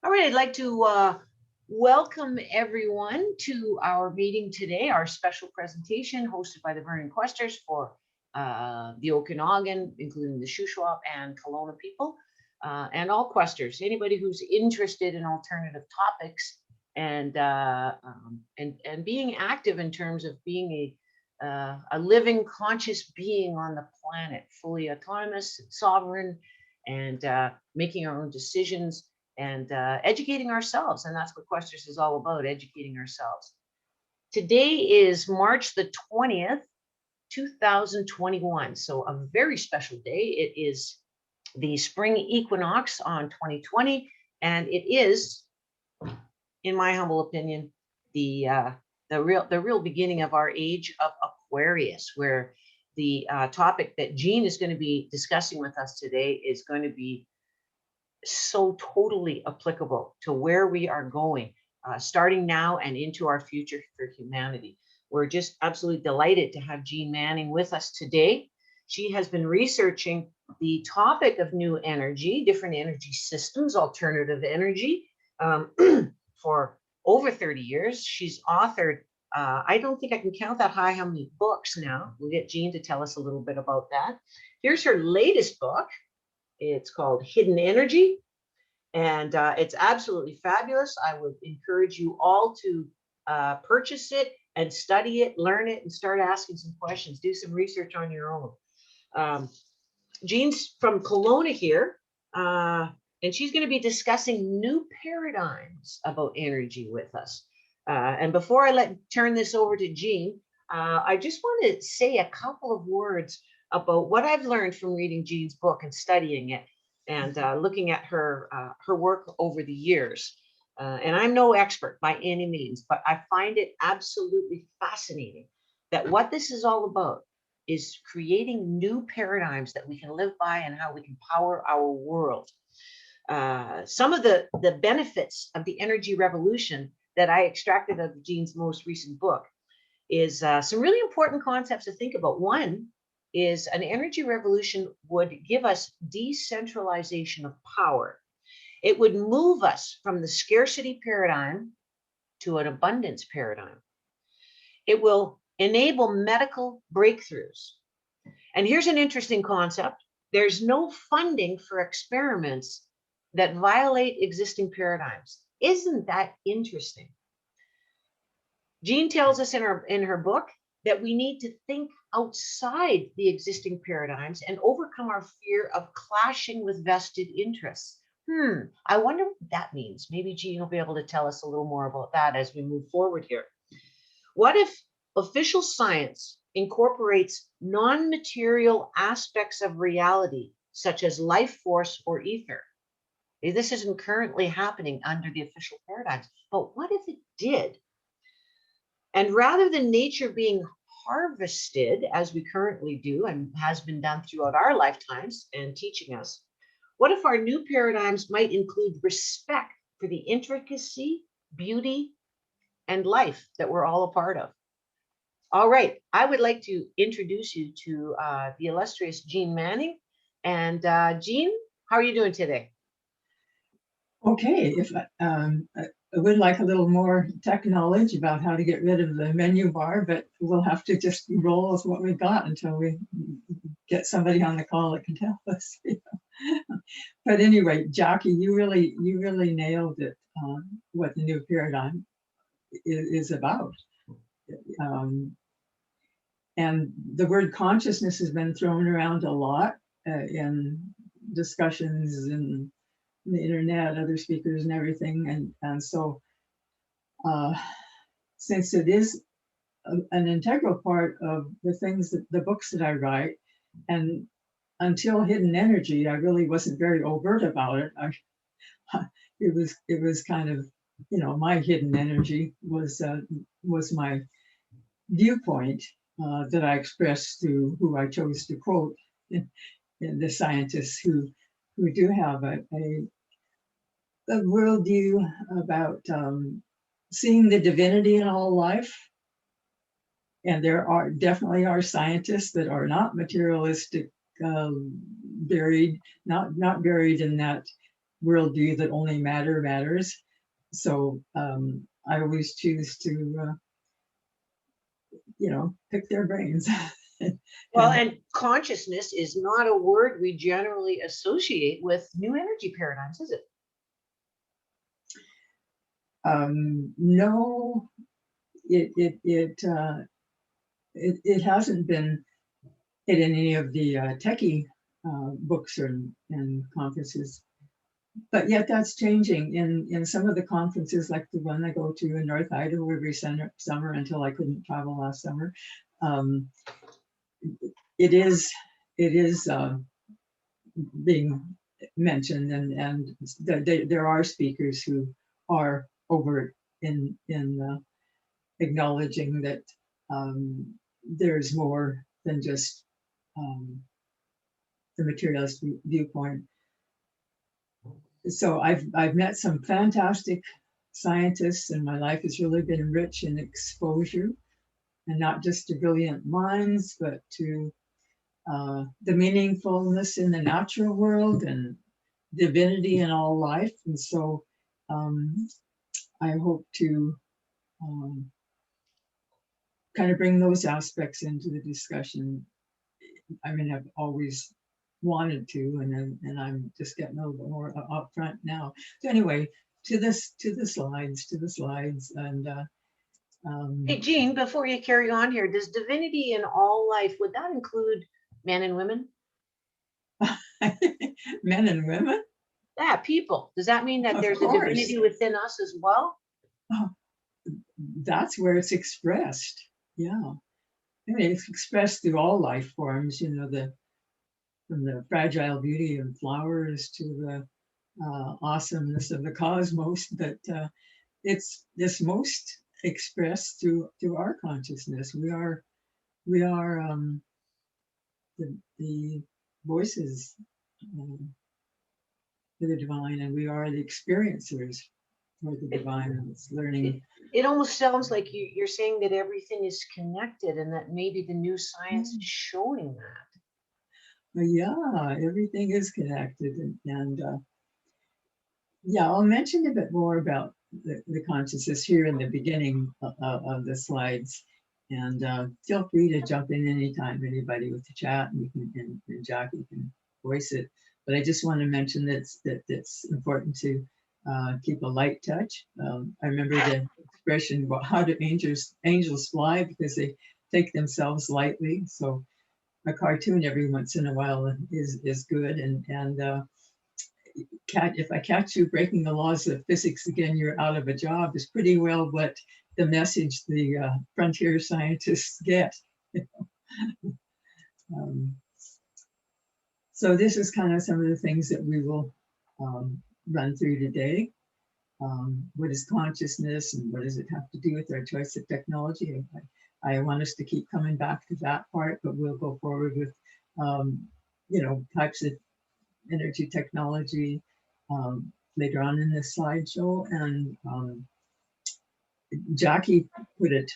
All right, I'd like to welcome everyone to our meeting today, our special presentation hosted by the Vernon Questers for the Okanagan, including the Shuswap and Kelowna people, and all Questers, anybody who's interested in alternative topics and being active in terms of being a living, conscious being on the planet, fully autonomous, sovereign, and making our own decisions and educating ourselves. And that's what Questers is all about, educating ourselves. Today is March the 20th, 2021. So a very special day. It is the spring equinox on 2020. And it is, in my humble opinion, the real beginning of our age of Aquarius, where the topic that Jeane is going to be discussing with us today is going to be so totally applicable to where we are going, starting now and into our future for humanity. We're just absolutely delighted to have Jeane Manning with us today. She has been researching the topic of new energy, different energy systems, alternative energy, for over 30 years. She's authored, I don't think I can count that high how many books now. We'll get Jeane to tell us a little bit about that. Here's her latest book. It's called Hidden Energy, and it's absolutely fabulous. I would encourage you all to purchase it and study it, learn it, and start asking some questions. Do some research on your own. Jeane's from Kelowna here, and she's going to be discussing new paradigms about energy with us. And before I turn this over to Jeane, I just want to say a couple of words about what I've learned from reading Jeane's book and studying it, and looking at her work over the years. And I'm no expert by any means, but I find it absolutely fascinating that what this is all about is creating new paradigms that we can live by and how we can power our world. Some of the benefits of the energy revolution that I extracted out of Jeane's most recent book is some really important concepts to think about. One is an energy revolution would give us decentralization of power. It would move us from the scarcity paradigm to an abundance paradigm. It will enable medical breakthroughs. And here's an interesting concept. There's no funding for experiments that violate existing paradigms. Isn't that interesting? Jeane tells us in her book that we need to think outside the existing paradigms and overcome our fear of clashing with vested interests. I wonder what that means. Maybe Jeane will be able to tell us a little more about that as we move forward here. What if official science incorporates non-material aspects of reality, such as life force or ether? This isn't currently happening under the official paradigms, but what if it did? And rather than nature being harvested as we currently do and has been done throughout our lifetimes and teaching us, what if our new paradigms might include respect for the intricacy, beauty, and life that we're all a part of? All right, I would like to introduce you to the illustrious Jeane Manning. And Jeane, how are you doing today? Okay, if I would like a little more tech knowledge about how to get rid of the menu bar, but we'll have to just roll with what we got until we get somebody on the call that can tell us. But anyway, Jackie, you really nailed it. What the new paradigm is about. And the word consciousness has been thrown around a lot in discussions and the internet, other speakers and everything. And so since it is an integral part of the things that the books that I write, and until Hidden Energy, I really wasn't very overt about it. It was kind of, my hidden energy was my viewpoint that I expressed through who I chose to quote, the scientists who do have a worldview about seeing the divinity in all life. And there are definitely scientists that are not materialistic, buried, not buried in that worldview that only matter matters. So I always choose to, pick their brains. Well, and consciousness is not a word we generally associate with new energy paradigms, is it? No, it hasn't been in any of the techie books and conferences, but yet that's changing in some of the conferences, like the one I go to in North Idaho every summer until I couldn't travel last summer. It is being mentioned, and there are speakers who are overt in acknowledging that there's more than just the materialist viewpoint. So I've met some fantastic scientists, and my life has really been rich in exposure, and not just to brilliant minds, but to the meaningfulness in the natural world and divinity in all life. And so I hope to kind of bring those aspects into the discussion. I mean, I've always wanted to, and I'm just getting a little bit more upfront now. So anyway, to the slides, and Hey, Jeane, before you carry on here, does divinity in all life, would that include men and women? men and women? Yeah, people. Does that mean that Of there's course. a divinity within us as well? Oh, that's where it's expressed. Yeah. I mean, it's expressed through all life forms, from the fragile beauty of flowers to the awesomeness of the cosmos, but it's most expressed through our consciousness. We are the voices for the divine, and we are the experiencers for the divine, and it's learning. It almost sounds like you're saying that everything is connected, and that maybe the new science is showing that. Yeah, everything is connected, and yeah, I'll mention a bit more about the consciousness here in the beginning of the slides, and feel free to jump in anytime, anybody with the chat, and and Jackie can voice it. But I just want to mention that it's important to keep a light touch. I remember the expression about how do angels fly, because they take themselves lightly. So a cartoon every once in a while is good, and if I catch you breaking the laws of physics again, you're out of a job, is pretty well what the message the frontier scientists get. So this is kind of some of the things that we will run through today. What is consciousness, and what does it have to do with our choice of technology? I want us to keep coming back to that part, but we'll go forward with types of energy technology later on in this slideshow. And Jackie put it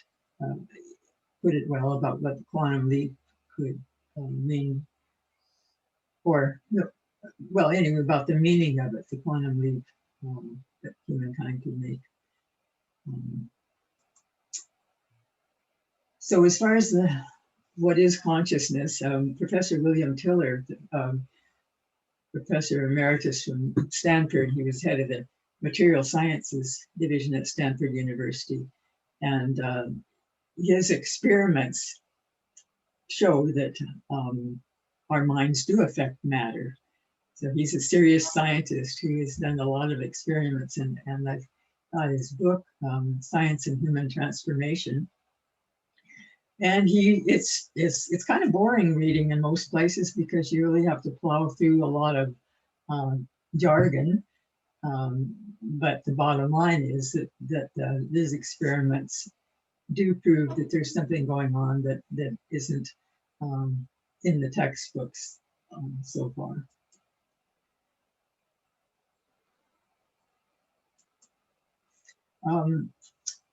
well about what the quantum leap could mean, or well, anyway, about the meaning of it, the quantum leap that humankind could make. So as far as what is consciousness, Professor William Tiller, Professor Emeritus from Stanford, he was head of the Material Sciences Division at Stanford University, and his experiments show that our minds do affect matter. So he's a serious scientist who has done a lot of experiments, and I've got his book, Science and Human Transformation. And it's kind of boring reading in most places, because you really have to plow through a lot of jargon. But the bottom line is that these experiments do prove that there's something going on that isn't in the textbooks so far.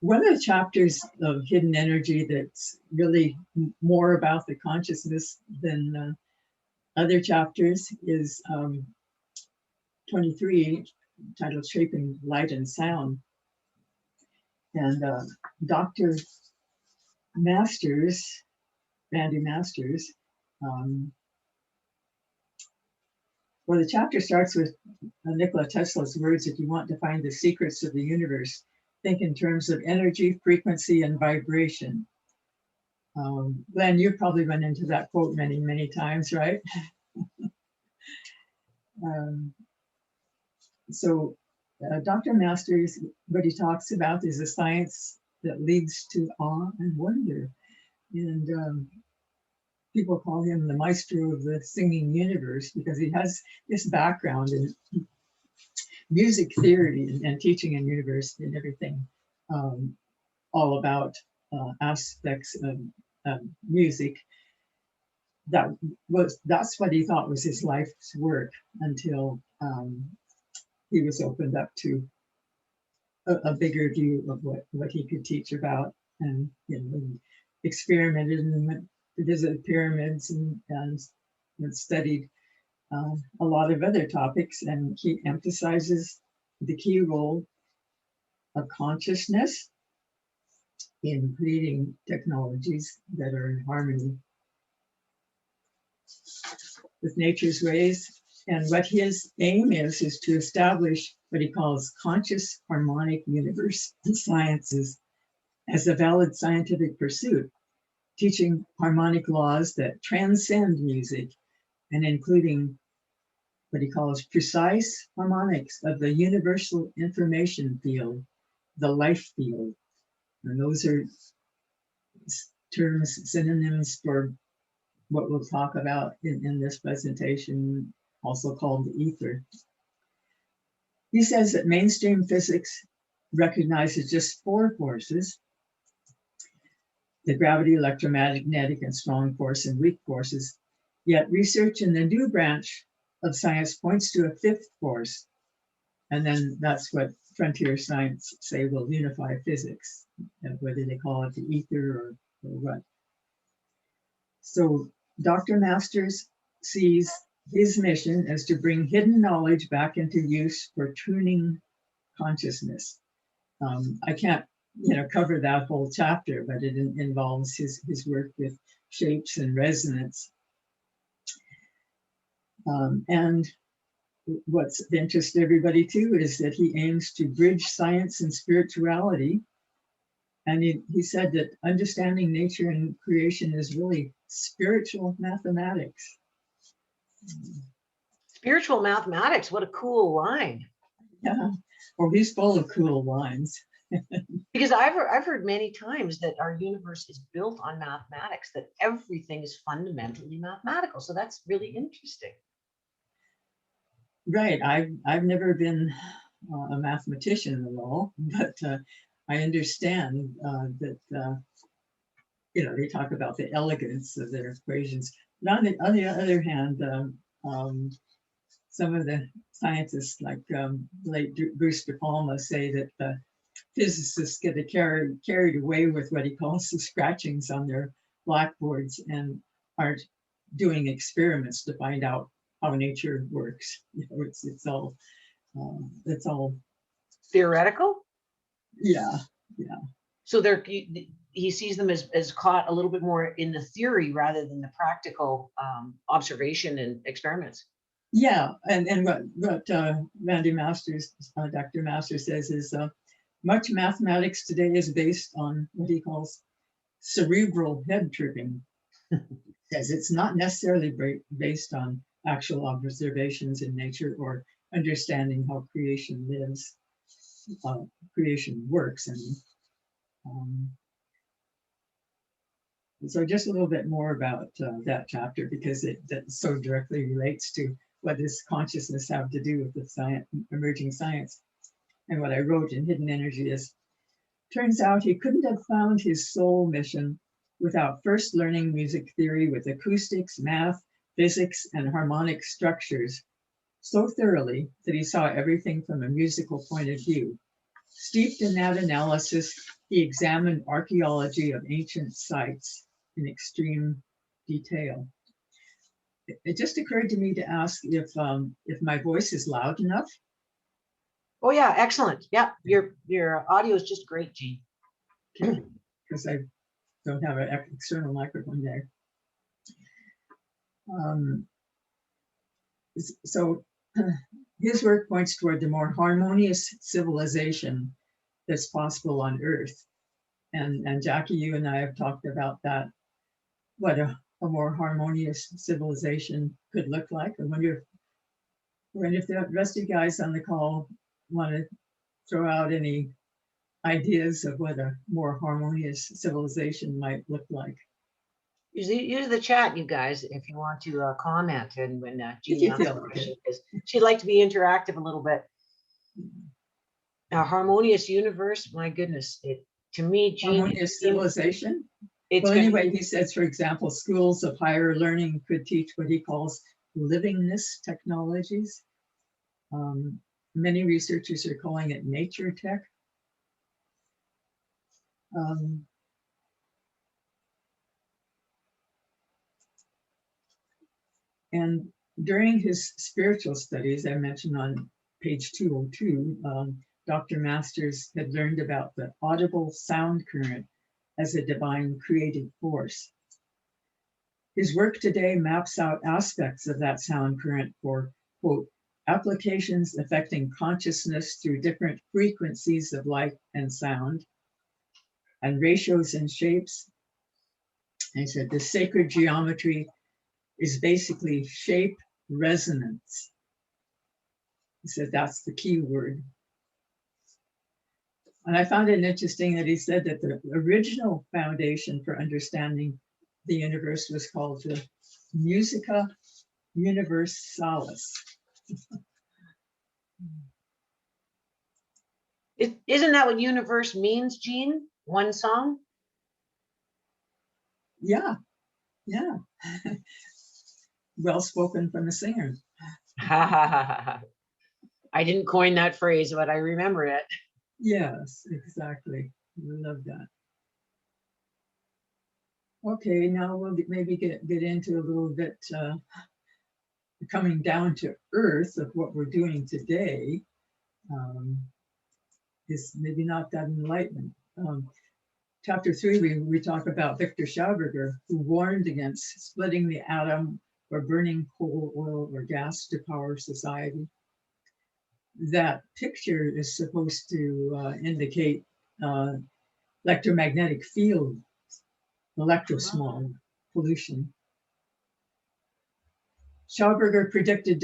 One of the chapters of hidden energy that's really more about the consciousness than other chapters is 23, titled Shaping Light and Sound. And Dr. Masters, Randy Masters, well, the chapter starts with Nikola Tesla's words, if you want to find the secrets of the universe, think in terms of energy, frequency, and vibration. Glenn, you've probably run into that quote many, many times, right? So Dr. Masters, what he talks about is a science that leads to awe and wonder. And people call him the maestro of the singing universe because he has this background in music theory and teaching in university and everything, all about aspects of music. That's what he thought was his life's work until he was opened up to a bigger view of what he could teach about, and he experimented and went to visit pyramids and studied a lot of other topics, and he emphasizes the key role of consciousness in creating technologies that are in harmony with nature's ways. And what his aim is to establish what he calls conscious harmonic universe and sciences as a valid scientific pursuit, teaching harmonic laws that transcend music and including what he calls precise harmonics of the universal information field, the life field. And those are terms, synonyms for what we'll talk about in this presentation, also called the ether. He says that mainstream physics recognizes just 4 forces: the gravity, electromagnetic, and strong force and weak forces. Yet research in the new branch of science points to a 5th force. And then that's what frontier science say will unify physics, whether they call it the ether or what. So Dr. Masters sees his mission as to bring hidden knowledge back into use for tuning consciousness. I can't, cover that whole chapter, but it involves his work with shapes and resonance. And what's of interest to everybody too is that he aims to bridge science and spirituality. And he said that understanding nature and creation is really spiritual mathematics. Spiritual mathematics, what a cool line. Yeah, well, he's full of cool lines. Because I've heard many times that our universe is built on mathematics, that everything is fundamentally mathematical. So that's really interesting. Right. I've never been a mathematician at all, but I understand that they talk about the elegance of their equations. But on the other hand, some of the scientists, like late Bruce De Palma, say that physicists get carried away with what he calls the scratchings on their blackboards and are doing experiments to find out how nature works. It's all theoretical. Yeah. So he sees them as caught a little bit more in the theory rather than the practical observation and experiments. Yeah, and what Randy Masters, Dr. Masters says is much mathematics today is based on what he calls cerebral head tripping. Says it's not necessarily based on actual observations in nature or understanding how creation lives, creation works. And so just a little bit more about that chapter, because that so directly relates to what does consciousness have to do with the science, emerging science. And what I wrote in Hidden Energy is, turns out he couldn't have found his soul mission without first learning music theory with acoustics, math, physics, and harmonic structures so thoroughly that he saw everything from a musical point of view. Steeped in that analysis, he examined archaeology of ancient sites in extreme detail. it just occurred to me to ask if my voice is loud enough. Oh yeah, excellent. Yeah, your audio is just great, Jeane. Because I don't have an external microphone there. So his work points toward the more harmonious civilization that's possible on Earth. And Jackie, you and I have talked about that, what a more harmonious civilization could look like. I wonder if the rest of you guys on the call want to throw out any ideas of what a more harmonious civilization might look like. Use the chat, you guys, if you want to comment and when Jeane you asks feel a like question, because she'd like to be interactive a little bit. A harmonious universe, my goodness, to me, Jeane, Harmonious civilization. it's Well, gonna anyway, be, he says, for example, schools of higher learning could teach what he calls livingness technologies. Many researchers are calling it nature tech. And during his spiritual studies, I mentioned on page 202, Dr. Masters had learned about the audible sound current as a divine creative force. His work today maps out aspects of that sound current for, quote, applications affecting consciousness through different frequencies of light and sound, and ratios and shapes. And he said the sacred geometry is basically shape resonance. He said that's the key word. And I found it interesting that he said that the original foundation for understanding the universe was called the Musica Universalis. isn't that what universe means, Jeane? One song? Yeah, yeah. Well spoken from a singer. I didn't coin that phrase, but I remember it. Yes, exactly. I love that. Okay, now we'll maybe get into a little bit coming down to earth of what we're doing today. Is maybe not that enlightenment. Chapter 3, we talk about Victor Schauberger, who warned against splitting the atom or burning coal, oil, or gas to power society. That picture is supposed to indicate electromagnetic field, electrosmog, pollution. Schauberger predicted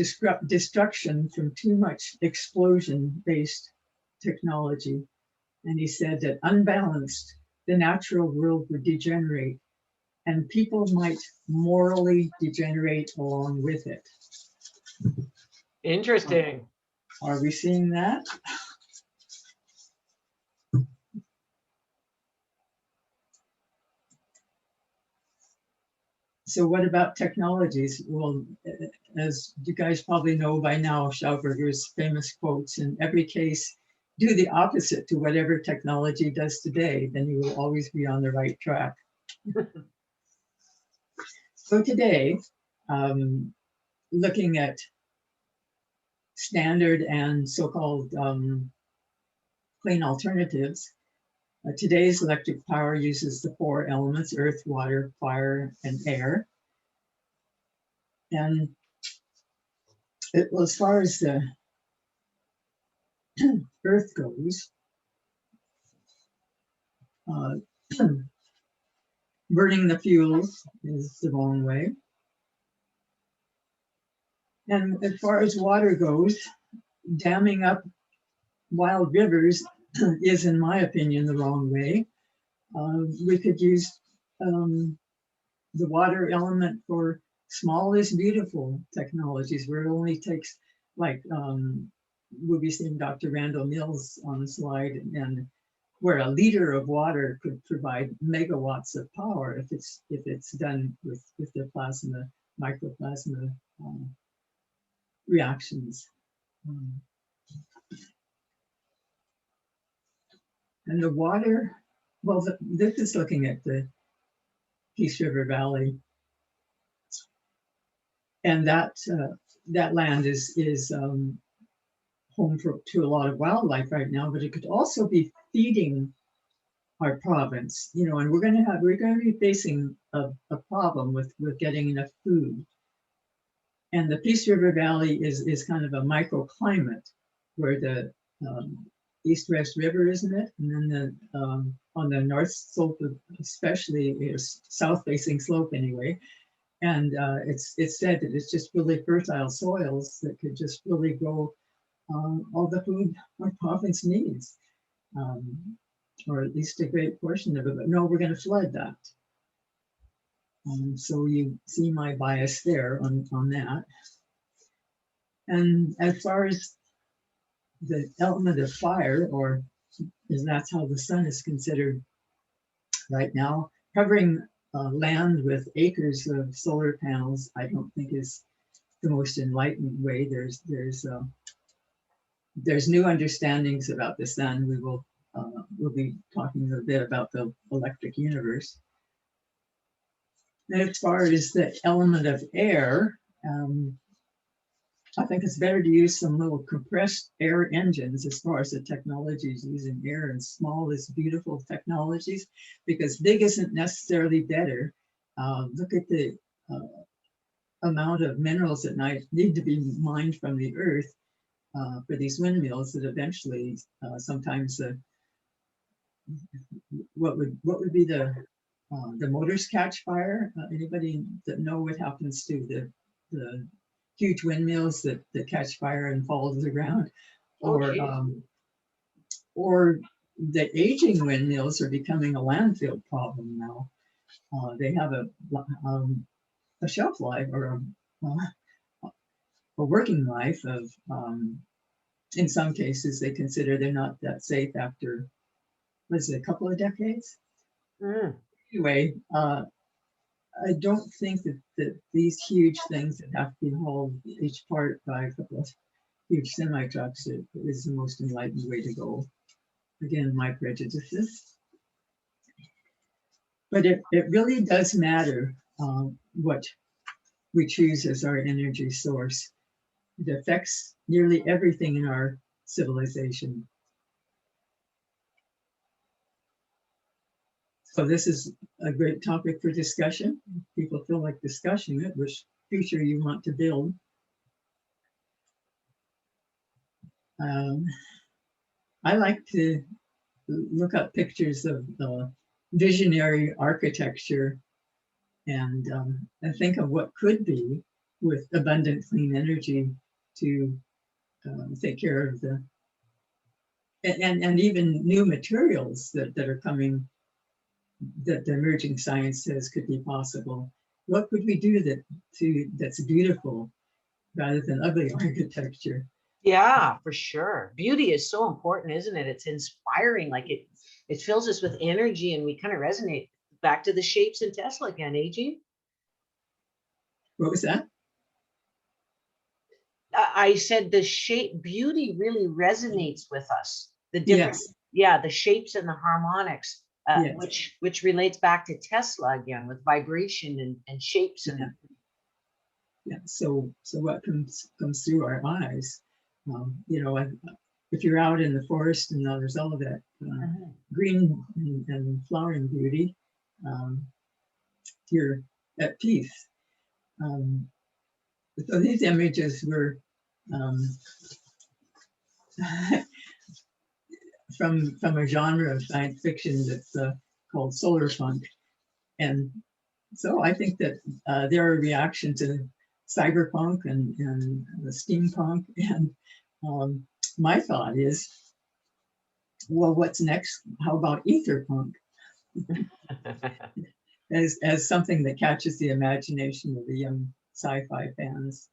destruction from too much explosion-based technology. And he said that unbalanced, the natural world would degenerate and people might morally degenerate along with it. Interesting. Are we seeing that? So what about technologies? Well, as you guys probably know by now, Schauberger's famous quotes, in every case, do the opposite to whatever technology does today, then you will always be on the right track. So today, looking at standard and so-called clean alternatives, today's electric power uses the 4 elements: earth, water, fire, and air. And as far as the earth goes, burning the fuels is the wrong way. And as far as water goes, damming up wild rivers is, in my opinion, the wrong way. We could use the water element for small is beautiful technologies, where it only takes, like we'll be seeing Dr. Randall Mills on the slide, and where a liter of water could provide megawatts of power if it's done with the plasma, microplasma reactions. And the water, well, this is looking at the Peace River Valley. And that land is home to a lot of wildlife right now, but it could also be feeding our province, you know, and we're going to be facing a problem with getting enough food. And the Peace River Valley is kind of a microclimate where the East-West River, isn't it? And then on the north slope, especially is south-facing slope anyway. And it's said that it's just really fertile soils that could just really grow all the food our province needs, or at least a great portion of it. But no, we're going to flood that. So you see my bias there on that. And as far as the element of fire, or as that's how the sun is considered right now, covering land with acres of solar panels, I don't think is the most enlightened way. There's new understandings about the sun. We'll be talking a bit about the electric universe. And as far as the element of air, I think it's better to use some little compressed air engines as far as the technologies using air, and small is beautiful technologies, because big isn't necessarily better. Look at the amount of minerals that need to be mined from the earth for these windmills that eventually sometimes what would be the motors catch fire? Anybody that know what happens to the huge windmills that catch fire and fall to the ground? Or the aging windmills are becoming a landfill problem now. They have a shelf life, or a working life of, in some cases, they consider they're not that safe after, was it a couple of decades? Anyway, I don't think that these huge things that have to be hauled each part by a couple of huge semi trucks is the most enlightened way to go. Again, my prejudices. But it really does matter what we choose as our energy source. It affects nearly everything in our civilization. So this is a great topic for discussion. People feel like discussing it, which future you want to build. I like to look up pictures of visionary architecture and think of what could be with abundant clean energy to take care of and even new materials that are coming, that the emerging science says could be possible. What could we do that's beautiful rather than ugly architecture? Yeah, for sure. Beauty is so important, isn't it? It's inspiring. Like it fills us with energy, and we kind of resonate. Back to the shapes in Tesla again, Jeane? What was that? I said the shape beauty really resonates with us. The different, yes. The shapes and the harmonics, yes. which relates back to Tesla again with vibration and shapes and So what comes through our eyes, you know, if you're out in the forest and there's all of that green and flowering beauty, you're at peace. So these images were from a genre of science fiction that's called solar punk, and so I think that they're a reaction to cyberpunk and the steampunk. And my thought is, well, what's next? How about etherpunk? as something that catches the imagination of the young sci-fi fans.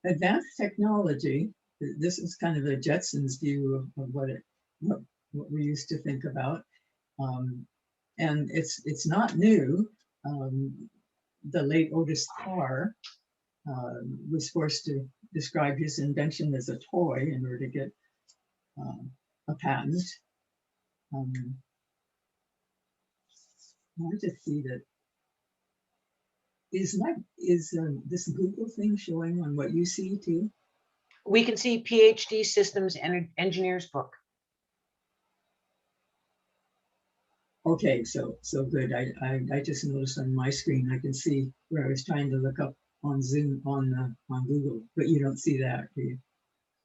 Advanced technology. This is kind of a Jetsons view of what we used to think about, and it's not new. The late Otis Carr was forced to describe his invention as a toy in order to get a patent. I just see that is this Google thing showing on what you see too? We can see PhD systems and engineers book. Okay, so good. I just noticed on my screen I can see where I was trying to look up on Zoom on Google, but you don't see that, do you?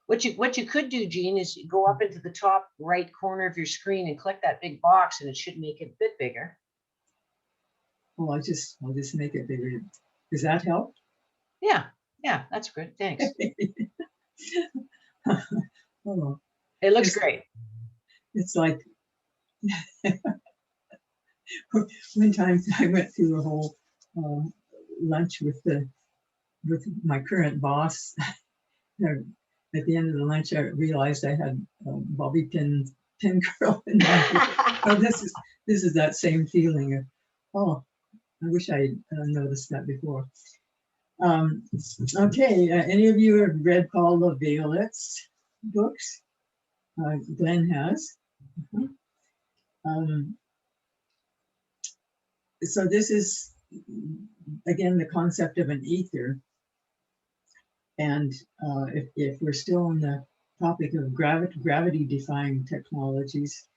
What you could do, Jeane, is go up into the top right corner of your screen and click that big box, and it should make it a bit bigger. Oh, I'll just make it bigger. Does that help? Yeah, that's good. Thanks. Oh, It looks great. it's like one time I went through a whole lunch with my current boss. At the end of the lunch, I realized I had a bobby pin curl in my hair. So this is that same feeling of, oh, I wish I had noticed that before. Okay, any of you have read Paul LaViolette's books? Glenn has. So this is, again, the concept of an ether. And if we're still on the topic of gravity-defying technologies,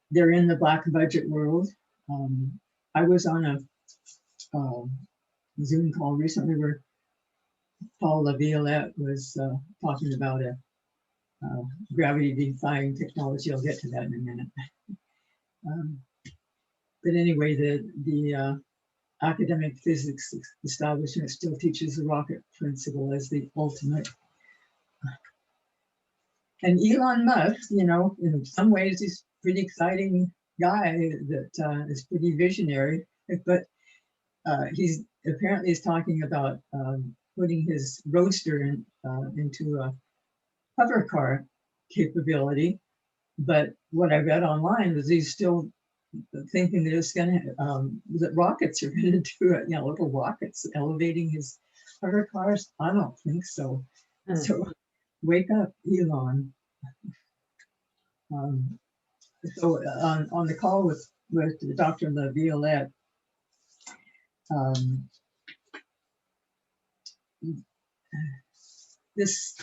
they're in the black budget world. I was on a Zoom call recently where Paul LaViolette was talking about a gravity-defying technology. I'll get to that in a minute. But anyway, the academic physics establishment still teaches the rocket principle as the ultimate. And Elon Musk, you know, in some ways, he's a pretty exciting guy that is pretty visionary, but he's apparently is talking about putting his roadster into a hover car capability. But what I read online was he's still thinking that it's going to, that rockets are going to do it, you know, little rockets elevating his hover cars. I don't think so. So wake up, Elon. So on the call with Dr. LaViolette, this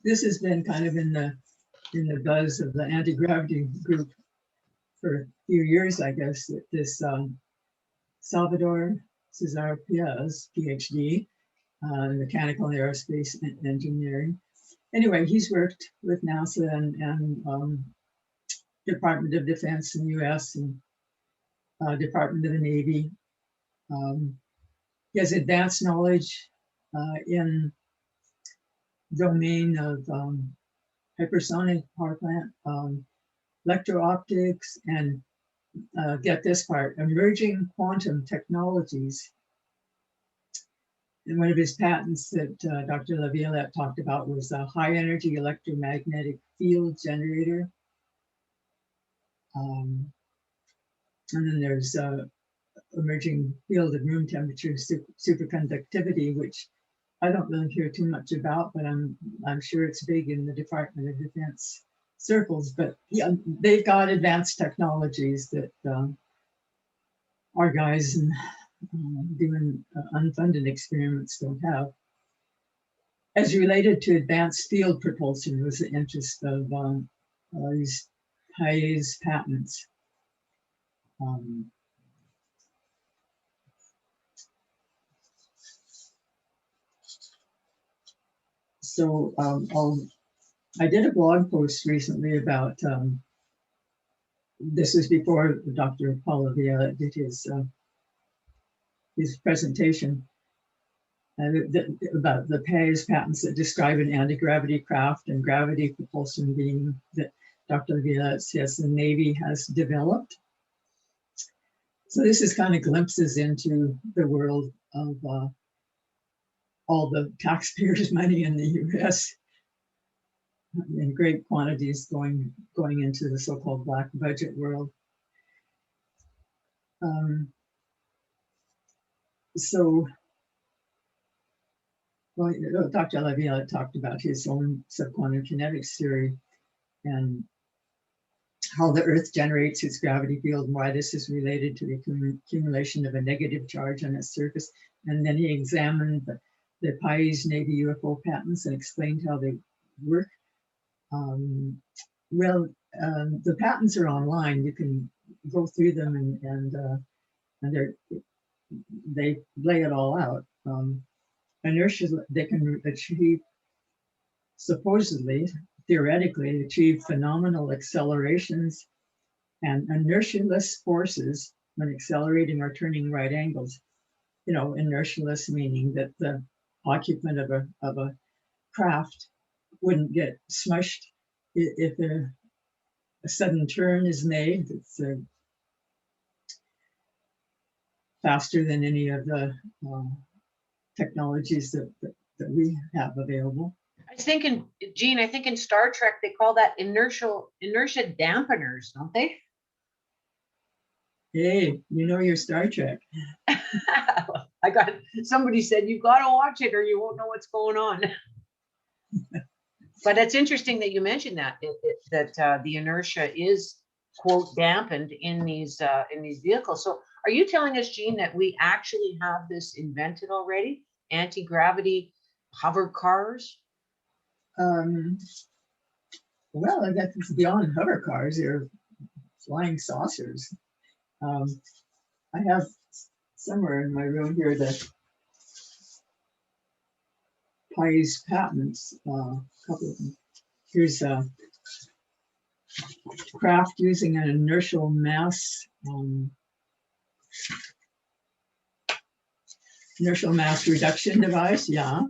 has been kind of in the buzz of the anti-gravity group for a few years, I guess. That this Salvador Pais, PhD, in mechanical and aerospace engineering. Anyway, he's worked with NASA and Department of Defense in the U.S. and Department of the Navy. He has advanced knowledge in domain of hypersonic power plant, electro-optics, and get this part, emerging quantum technologies. And one of his patents that Dr. LaViolette talked about was a high energy electromagnetic field generator. And then there's emerging field of room temperature superconductivity, which I don't really hear too much about, but I'm sure it's big in the Department of Defense circles. But yeah, they've got advanced technologies that our guys and doing unfunded experiments don't have. As related to advanced field propulsion was the interest of these Pais patents. So I did a blog post recently about, this was before Dr. Paul LaViolette did his presentation about the Pais patents that describe an anti-gravity craft and gravity propulsion beam that Dr. LaViolette says the Navy has developed. So this is kind of glimpses into the world of all the taxpayers' money in the U.S. in great quantities going into the so-called black budget world. Well, Dr. LaViolette talked about his own subquantum kinetics theory, and how the Earth generates its gravity field and why this is related to the accumulation of a negative charge on its surface. And then he examined the Pais Navy UFO patents and explained how they work. The patents are online. You can go through them and they lay it all out. Inertia, they can achieve, supposedly, theoretically, achieve phenomenal accelerations and inertialess forces when accelerating or turning right angles. You know, inertialess meaning that the occupant of a craft wouldn't get smushed if a sudden turn is made. It's faster than any of the technologies that we have available. I was thinking, Jeane, I think in Star Trek they call that inertia dampeners, don't they? Hey, you know your Star Trek. Somebody said you got to watch it or you won't know what's going on. But it's interesting that you mentioned that the inertia is, quote, dampened in these vehicles. So are you telling us, Jeane, that we actually have this invented already? Anti-gravity hover cars? Well, I guess it's beyond hover cars. They're flying saucers. I have somewhere in my room here the Pais patents, a couple of them. Here's a craft using an inertial mass reduction device. Yeah,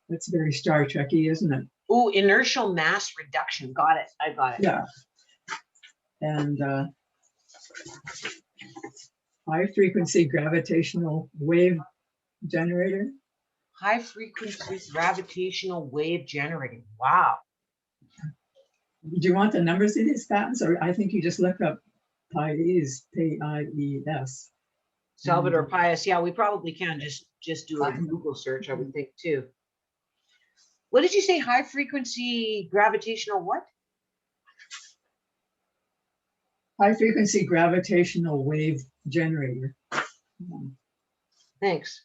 that's very Star Trekky, isn't it? Oh, inertial mass reduction. Got it. I got it. Yeah. And high frequency gravitational wave generator. High frequency gravitational wave generating. Wow. Do you want the numbers of these patents, or I think you just look up Pais, P-I-E-S. Salvador Pais. Yeah, we probably can just do a Google search, I would think too. What did you say? High frequency gravitational what? High frequency gravitational wave generator. Thanks.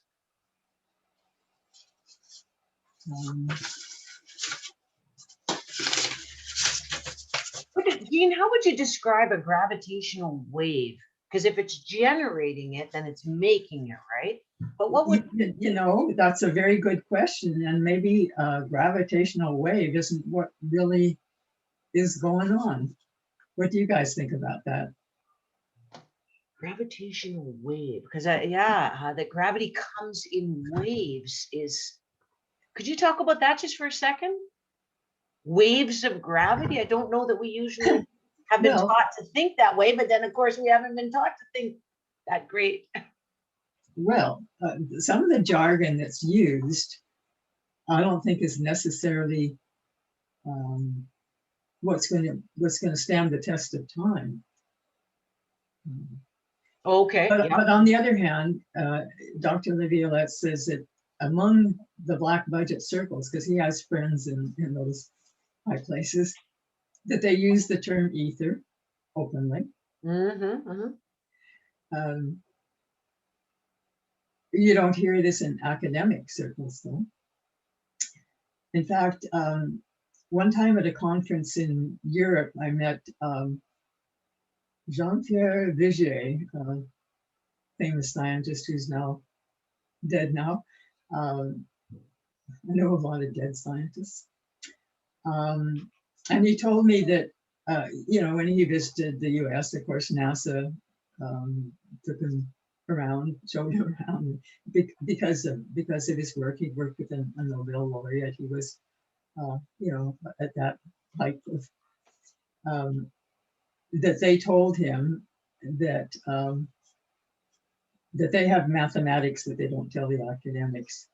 Jeane, how would you describe a gravitational wave? Because if it's generating it, then it's making it, right? But what would you know? That's a very good question, and maybe a gravitational wave isn't what really is going on. What do you guys think about that? Gravitational wave, because that gravity comes in waves is. Could you talk about that just for a second? Waves of gravity. I don't know that we usually have been taught to think that way, but then of course we haven't been taught to think that great. Well, some of the jargon that's used, I don't think is necessarily what's going to stand the test of time. Okay. But on the other hand, Dr. Laviolette says that among the black budget circles, because he has friends in those high places, that they use the term ether openly. You don't hear this in academic circles, though. In fact, one time at a conference in Europe, I met Jean-Pierre Vigier, a famous scientist who's now dead now. I know a lot of dead scientists. And he told me that, when he visited the US, of course, NASA took him around, showed him around because of his work. He worked with a Nobel laureate. He was, at that height of, that they told him that that they have mathematics that they don't tell the academics.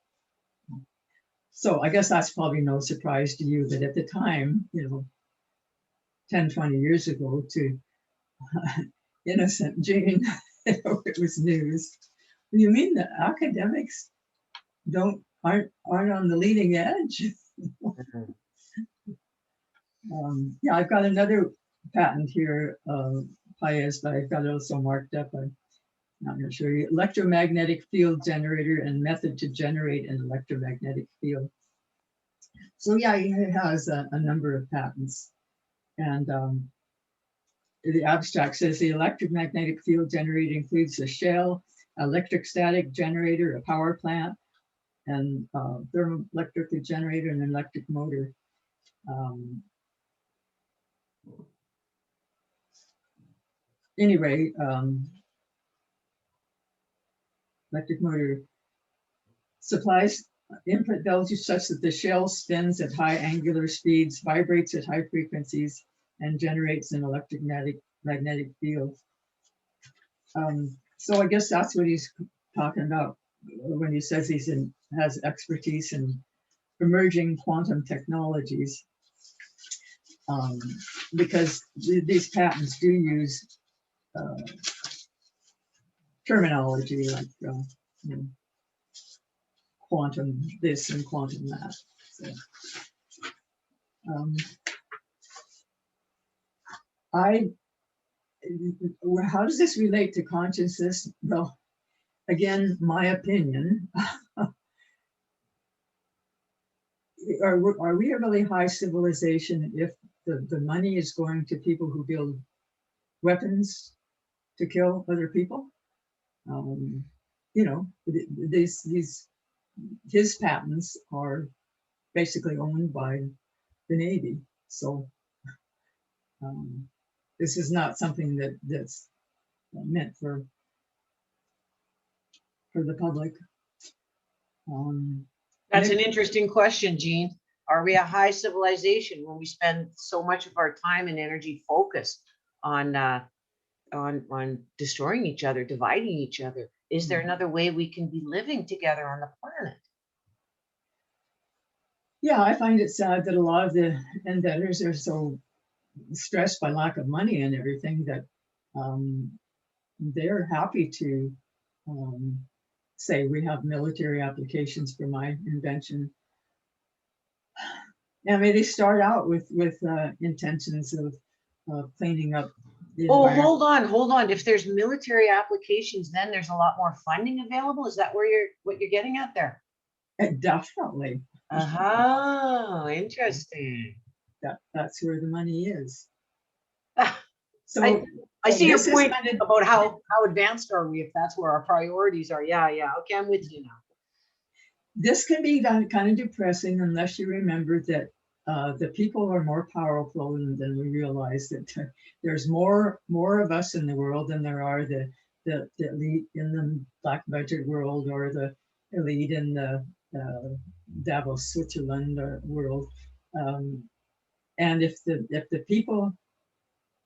So I guess that's probably no surprise to you that at the time, 10, 20 years ago, to innocent Jeane, it was news. You mean the academics aren't on the leading edge? Yeah, I've got another patent here, Pais, but I've got it also marked up. I'm not going to show you. Electromagnetic field generator and method to generate an electromagnetic field. So yeah, he has a number of patents. And the abstract says the electromagnetic field generator includes a shell, electrostatic generator, a power plant, and thermoelectric generator and an electric motor. Anyway, electric motor supplies input values such that the shell spins at high angular speeds, vibrates at high frequencies, and generates an electromagnetic field. So I guess that's what he's talking about when he says has expertise in emerging quantum technologies, because these patents do use terminology like you know, quantum this and quantum that. So, how does this relate to consciousness? Well, again, my opinion. Are we a really high civilization if the money is going to people who build weapons to kill other people? You know, his patents are basically owned by the Navy. So this is not something that's meant for the public. That's an interesting question, Jeane. Are we a high civilization when we spend so much of our time and energy focused on destroying each other, dividing each other? Is there another way we can be living together on the planet? Yeah, I find it sad that a lot of the inventors are so stressed by lack of money and everything that they're happy to say we have military applications for my invention. I mean, they start out with intentions of cleaning up the environment. Hold on. If there's military applications, then there's a lot more funding available. Is that what you're getting at there? Definitely. Interesting. That's where the money is. So I see your point about how advanced are we if that's where our priorities are. Yeah. Okay, I'm with you now. This can be kind of depressing unless you remember that the people are more powerful than we realize, that there's more of us in the world than there are the elite in the black budget world or the elite in the Davos, Switzerland world. And if the people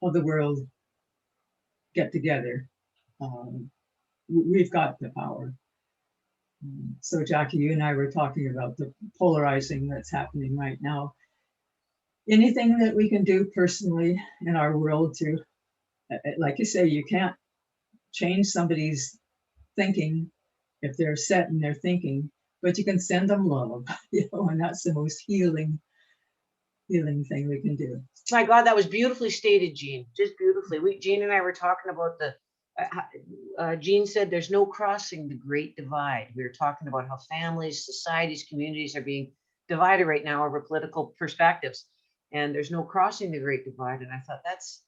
of the world get together, we've got the power. So Jackie, you and I were talking about the polarizing that's happening right now. Anything that we can do personally in our world to, like you say, you can't change somebody's thinking if they're set in their thinking, but you can send them love, you know, and that's the most healing thing we can do. My God, that was beautifully stated, Jeane. Just beautifully. Jeane and I were talking about Jeane said there's no crossing the Great Divide. We were talking about how families, societies, communities are being divided right now over political perspectives, and there's no crossing the Great Divide. And I thought that's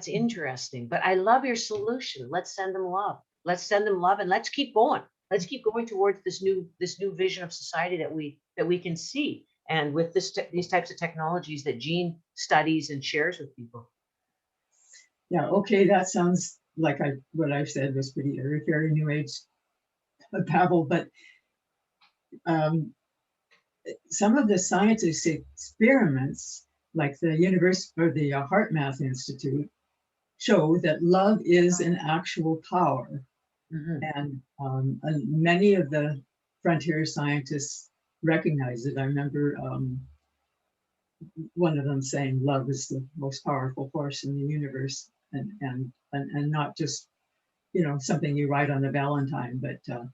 interesting. But I love your solution. Let's send them love. Let's send them love, and let's keep going. Let's keep going towards this new vision of society that we can see. And with these types of technologies that Jeane studies and shares with people. Yeah, okay, that sounds like what I've said was pretty very new age babble, but some of the scientific experiments, like the Heart Math Institute, show that love is an actual power. And many of the frontier scientists recognize it. I remember one of them saying love is the most powerful force in the universe, and not just, you know, something you write on a Valentine, but you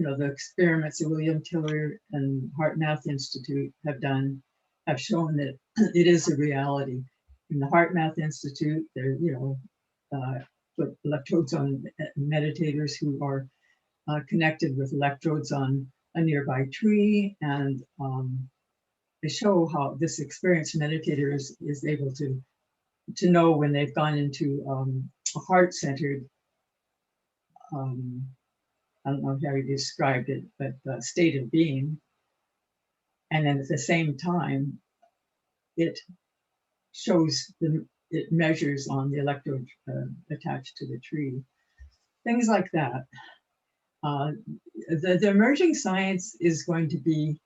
know, the experiments that William Tiller and Heart Math Institute have done have shown that it is a reality. In the Heart Math Institute, they're, put electrodes on meditators who are connected with electrodes on a nearby tree, and they show how this experienced meditator is able to know when they've gone into a heart-centered, I don't know how you described it, but state of being. And then at the same time, it shows it measures on the electrode attached to the tree. Things like that. The emerging science is going to be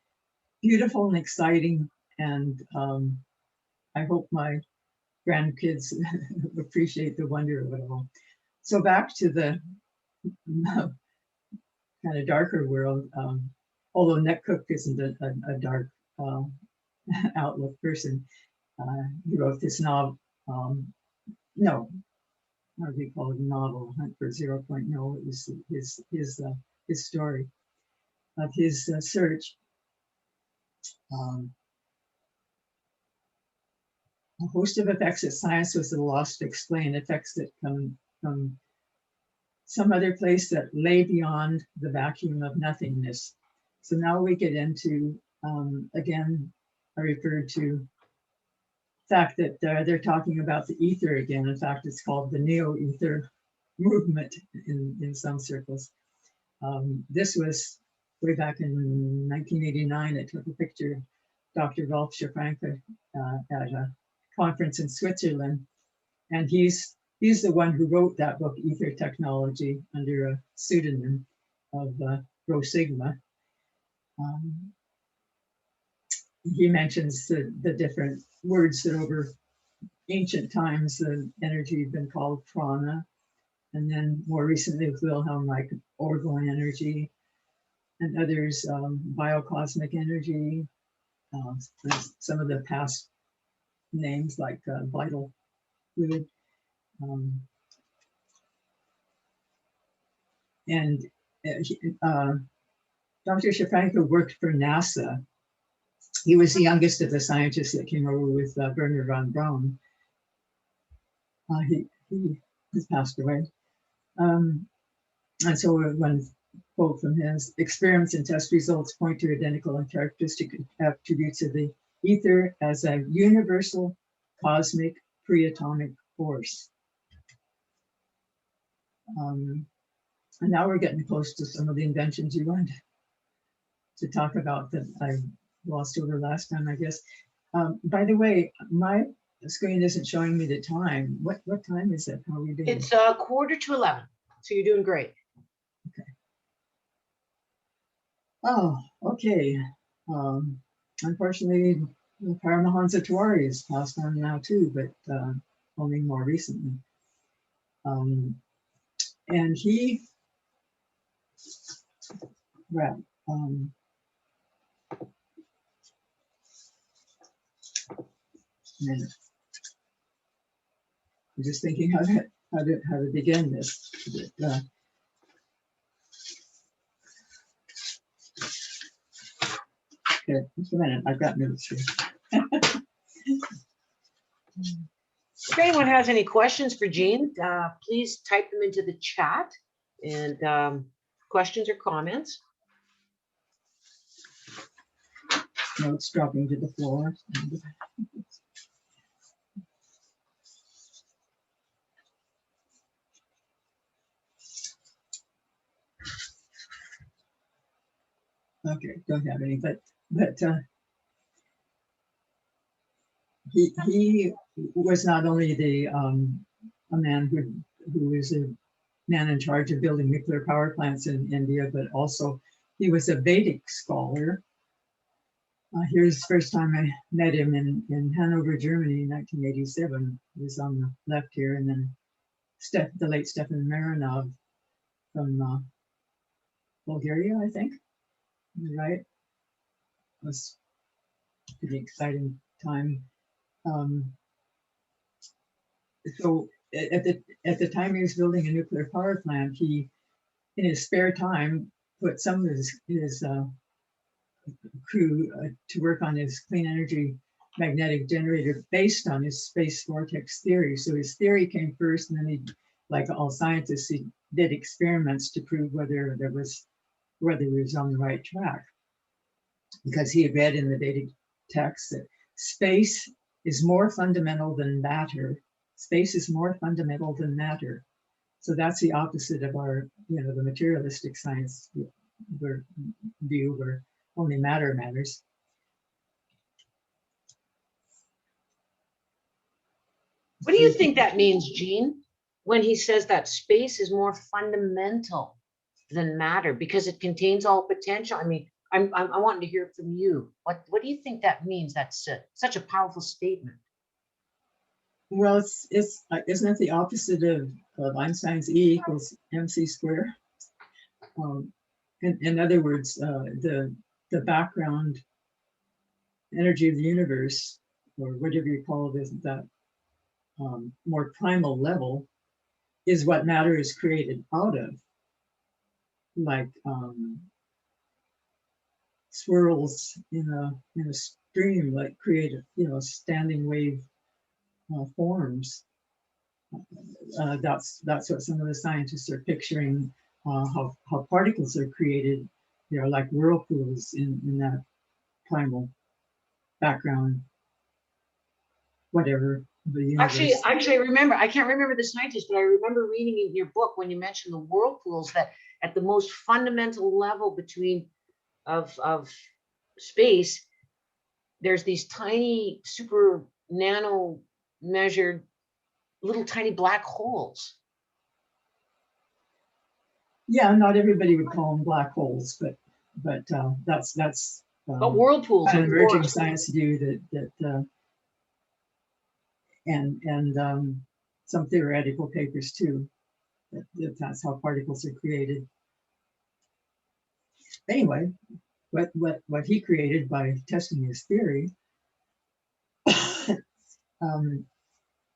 beautiful and exciting, and I hope my grandkids appreciate the wonder of it all. So back to the kind of darker world, although Nick Cook isn't a dark outlook person. He wrote this novel, no, what do we call it, novel, Hunt for 0.0. It was his story of his search. A host of effects that science was at a loss to explain, effects that come from some other place that lay beyond the vacuum of nothingness. So now we get into, again, I referred to the fact that they're talking about the ether again. In fact, it's called the neo-ether movement in some circles. This was way back in 1989. I took a picture of Dr. Rolf Schafranke at a conference in Switzerland, and he's the one who wrote that book, Ether Technology, under a pseudonym of Rho Sigma. He mentions the different words that over ancient times the energy had been called prana, and then more recently with Wilhelm, like orgone energy, and others, biocosmic energy, some of the past names like vital fluid. And Dr. Schafranke worked for NASA. He was the youngest of the scientists that came over with Werner von Braun. He has passed away. And so one quote from his: experiments and test results point to identical and characteristic attributes of the ether as a universal cosmic pre-atomic force. And now we're getting close to some of the inventions you wanted to talk about that I lost over last time, I guess. By the way, my screen isn't showing me the time. What time is it? How are we doing? It's 11:45, so you're doing great. Okay. Oh, okay. Unfortunately, Paramahansa Tewari is passed on now too, but only more recently. And he, right, minute. I'm just thinking how to begin this. But, okay, just a minute. I've got notes here. If anyone has any questions for Jeane, please type them into the chat, and questions or comments. Notes dropping to the floor. Okay, don't have any, but he was not only the a man who was a man in charge of building nuclear power plants in India, but also he was a Vedic scholar. Here's the first time I met him in Hanover, Germany in 1987. He was on the left here, and then the late Stefan Marinov from Bulgaria, I think. Right? It was a pretty exciting time. So at the time he was building a nuclear power plant, he, in his spare time, put some of his crew to work on his clean energy magnetic generator based on his space vortex theory. So his theory came first, and then he, like all scientists, he did experiments to prove whether he was on the right track. Because he had read in the Vedic text that space is more fundamental than matter. Space is more fundamental than matter. So that's the opposite of our, the materialistic science view where only matter matters. What do you think that means, Jeane, when he says that space is more fundamental than matter because it contains all potential? I mean, I wanted to hear from you. What do you think that means? That's such a powerful statement. Well, isn't it the opposite of Einstein's E equals mc squared? In other words, the background energy of the universe, or whatever you call it, that more primal level, is what matter is created out of, like swirls in a stream, like create standing wave forms. That's what some of the scientists are picturing, how particles are created. They're like whirlpools in that primal background, whatever the universe. Actually, I can't remember the scientist, but I remember reading in your book when you mentioned the whirlpools that at the most fundamental level of space, there's these tiny, super nano measured little tiny black holes. Yeah, not everybody would call them black holes, but that's but whirlpools, an emerging science view that and some theoretical papers too, that's how particles are created. Anyway, what he created by testing his theory,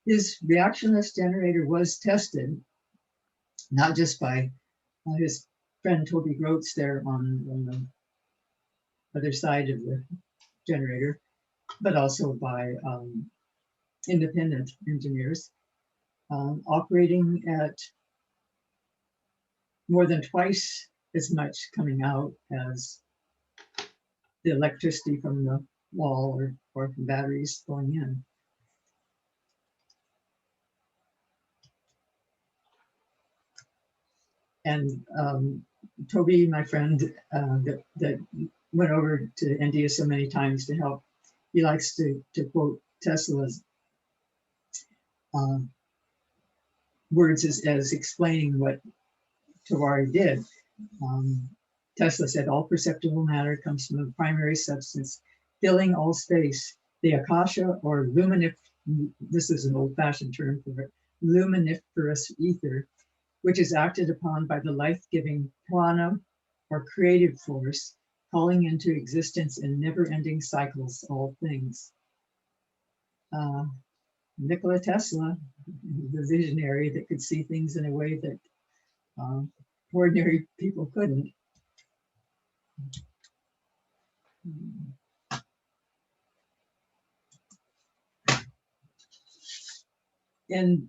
his reactionless generator was tested not just by his friend Toby Groats there on the other side of the generator, but also by independent engineers operating at more than twice as much coming out as the electricity from the wall or from batteries going in. And Toby, my friend, that went over to India so many times to help, he likes to quote Tesla's words as explaining what Tewari did. Tesla said, all perceptible matter comes from a primary substance filling all space, the akasha or this is an old-fashioned term for it, luminiferous ether, which is acted upon by the life-giving prana or creative force, calling into existence in never-ending cycles all things. Nikola Tesla, the visionary that could see things in a way that ordinary people couldn't. And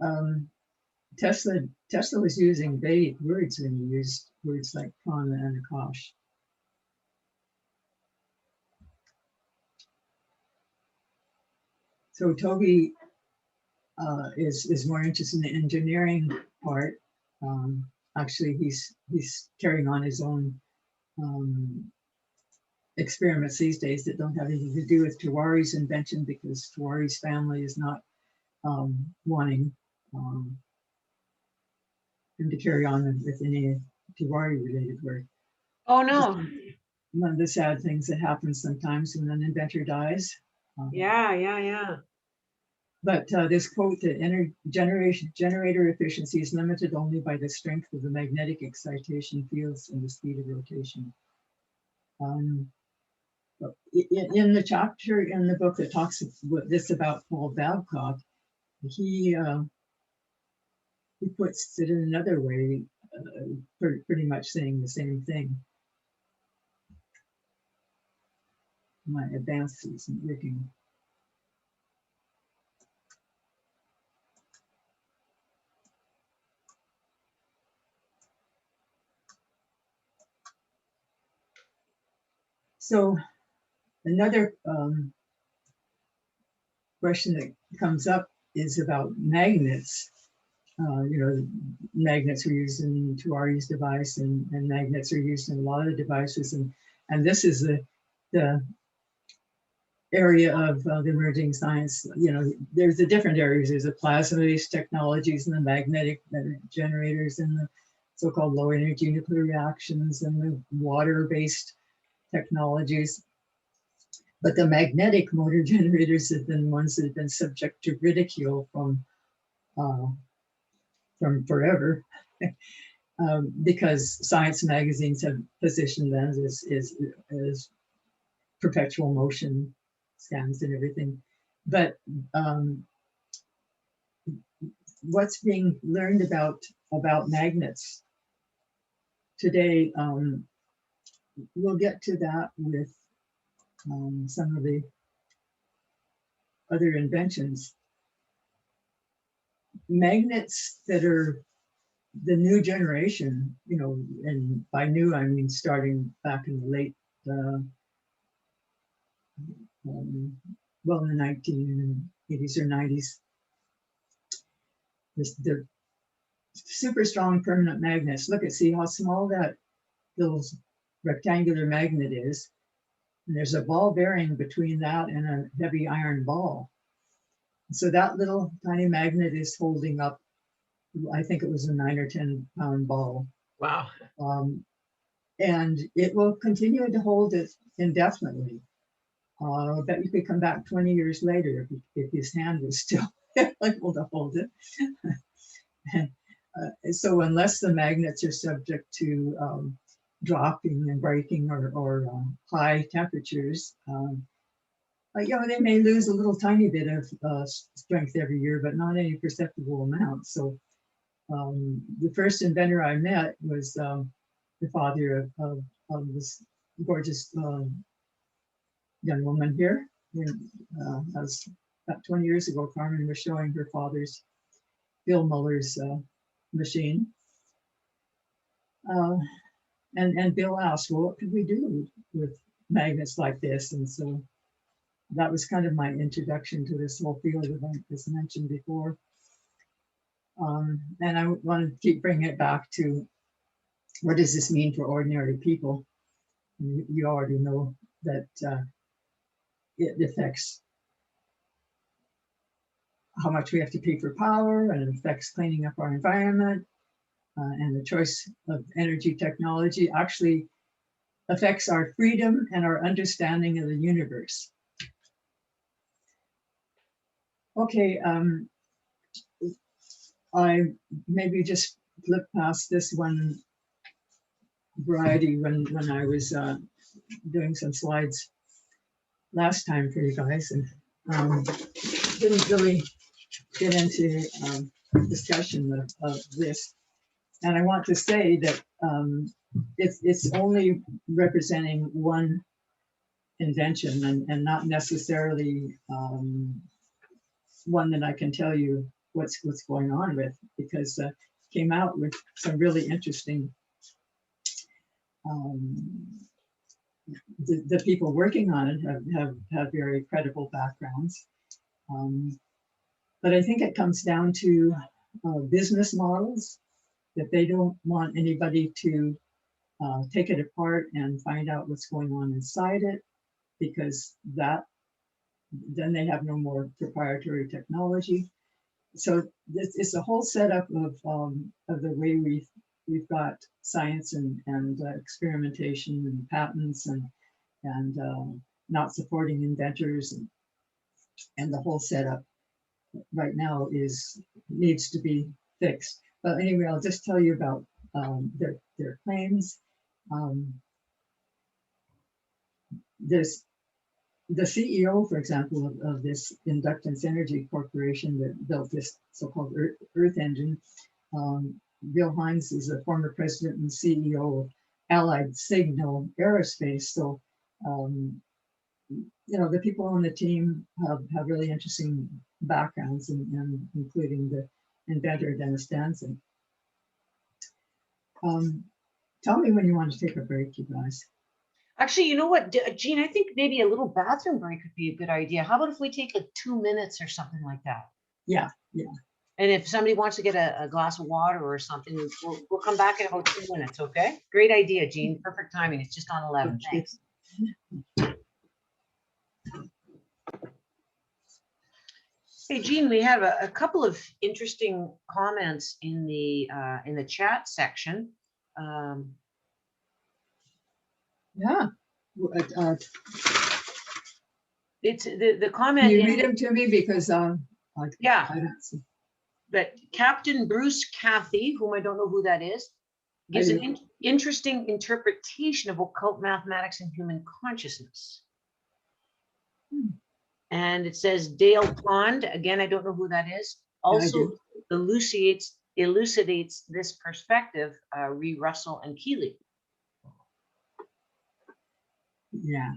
Tesla was using Vedic words when he used words like prana and akash. So Toby is more interested in the engineering part. Actually, he's carrying on his own experiments these days that don't have anything to do with Tewari's invention, because Tewari's family is not wanting him to carry on with any Tewari related work. Oh no! One of the sad things that happens sometimes when an inventor dies. Yeah. But this quote that generator efficiency is limited only by the strength of the magnetic excitation fields and the speed of rotation. In the chapter in the book that talks about Paul Babcock, he puts it in another way, pretty much saying the same thing. My advanced isn't working. So another question that comes up is about magnets. Magnets were used in Tewari's device, and magnets are used in a lot of devices. And this is the area of the emerging science. There's the different areas. There's the plasma-based technologies and the magnetic generators and the so-called low energy nuclear reactions and the water-based technologies. But the magnetic motor generators have been ones that have been subject to ridicule from forever, because science magazines have positioned them as perpetual motion scans and everything. But what's being learned about magnets today, we'll get to that with some of the other inventions. Magnets that are the new generation, and by new I mean starting back in the late, in the 1980s or 90s. The super strong permanent magnets. See how small that little rectangular magnet is. And there's a ball bearing between that and a heavy iron ball. So that little tiny magnet is holding up, I think it was a 9 or 10 pound ball. Wow. And it will continue to hold it indefinitely. I bet you could come back 20 years later if his hand was still able to hold it. So unless the magnets are subject to dropping and breaking or high temperatures, they may lose a little tiny bit of strength every year, but not any perceptible amount. So the first inventor I met was the father of this gorgeous young woman here. That was about 20 years ago. Carmen was showing her father's, Bill Muller's machine. And Bill asked, well, what could we do with magnets like this? And so that was kind of my introduction to this whole field that I just mentioned before. And I want to keep bringing it back to what does this mean for ordinary people? You already know that it affects how much we have to pay for power, and it affects cleaning up our environment, and the choice of energy technology actually affects our freedom and our understanding of the universe. Okay, I maybe just flip past this one variety when I was doing some slides last time for you guys, and didn't really get into discussion of this. And I want to say that it's only representing one invention and not necessarily one that I can tell you what's going on with, because came out with some really interesting, the people working on it have very credible backgrounds. But I think it comes down to business models, that they don't want anybody to take it apart and find out what's going on inside it, because then they have no more proprietary technology. So it's a whole setup of the way we've got science and experimentation and patents and not supporting inventors, and the whole setup right now needs to be fixed. But anyway, I'll just tell you about their claims. The CEO, for example, of this Inductance Energy Corporation that built this so-called Earth engine, Bill Hines is a former president and CEO of Allied Signal Aerospace. So, the people on the team have really interesting backgrounds, and including the inventor, Dennis Dowsing. Tell me when you want to take a break, you guys. Actually, you know what, Jean, I think maybe a little bathroom break would be a good idea. How about if we take like 2 minutes or something like that? Yeah, yeah. And if somebody wants to get a glass of water or something, we'll come back in about 2 minutes, okay? Great idea, Jean. Perfect timing. It's just on 11. Thanks. Hey, Jean, we have a couple of interesting comments in the chat section. Yeah. It's the Can comment you in read them to me? Because yeah, I don't see. that Captain Bruce Cathy, whom I don't know who that is, gives an interesting interpretation of occult mathematics and human consciousness. And it says Dale Pond, again, I don't know who that is, also elucidates this perspective, Ree Russell and Keely. Yeah.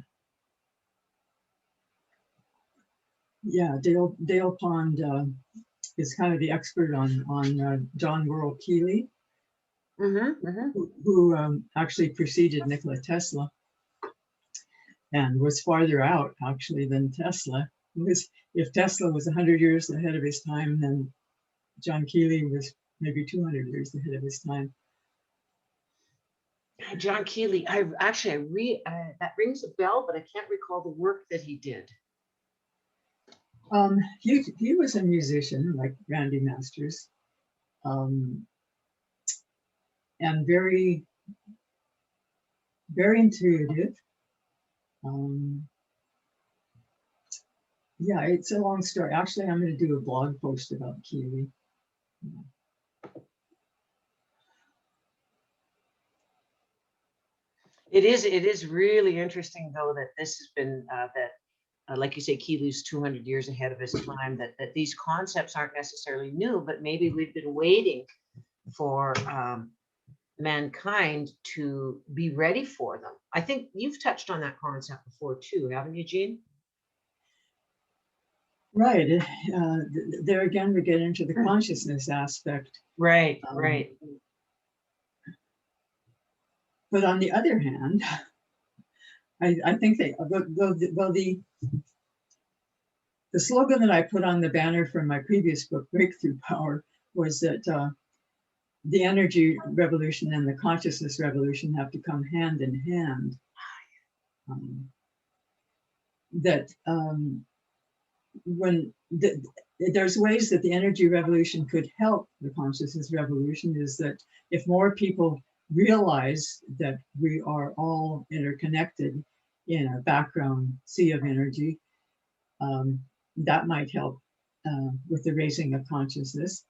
Yeah, Dale Pond is kind of the expert on John Worrell Keely, who actually preceded Nikola Tesla and was farther out actually than Tesla. If Tesla was 100 years ahead of his time, then John Keely was maybe 200 years ahead of his time. John Keely, that rings a bell, but I can't recall the work that he did. He was a musician like Randy Masters, and very, very intuitive. Yeah, it's a long story. Actually, I'm going to do a blog post about Keely. It is really interesting, though, that this has been like you say, Keely's 200 years ahead of his time, that these concepts aren't necessarily new, but maybe we've been waiting for mankind to be ready for them. I think you've touched on that concept before too, haven't you, Jean? Right. There again, we get into the consciousness aspect. Right, right. But on the other hand, I think the slogan that I put on the banner from my previous book, Breakthrough Power, was that the energy revolution and the consciousness revolution have to come hand in hand. There's ways that the energy revolution could help the consciousness revolution is that if more people realize that we are all interconnected in a background sea of energy, that might help with the raising of consciousness.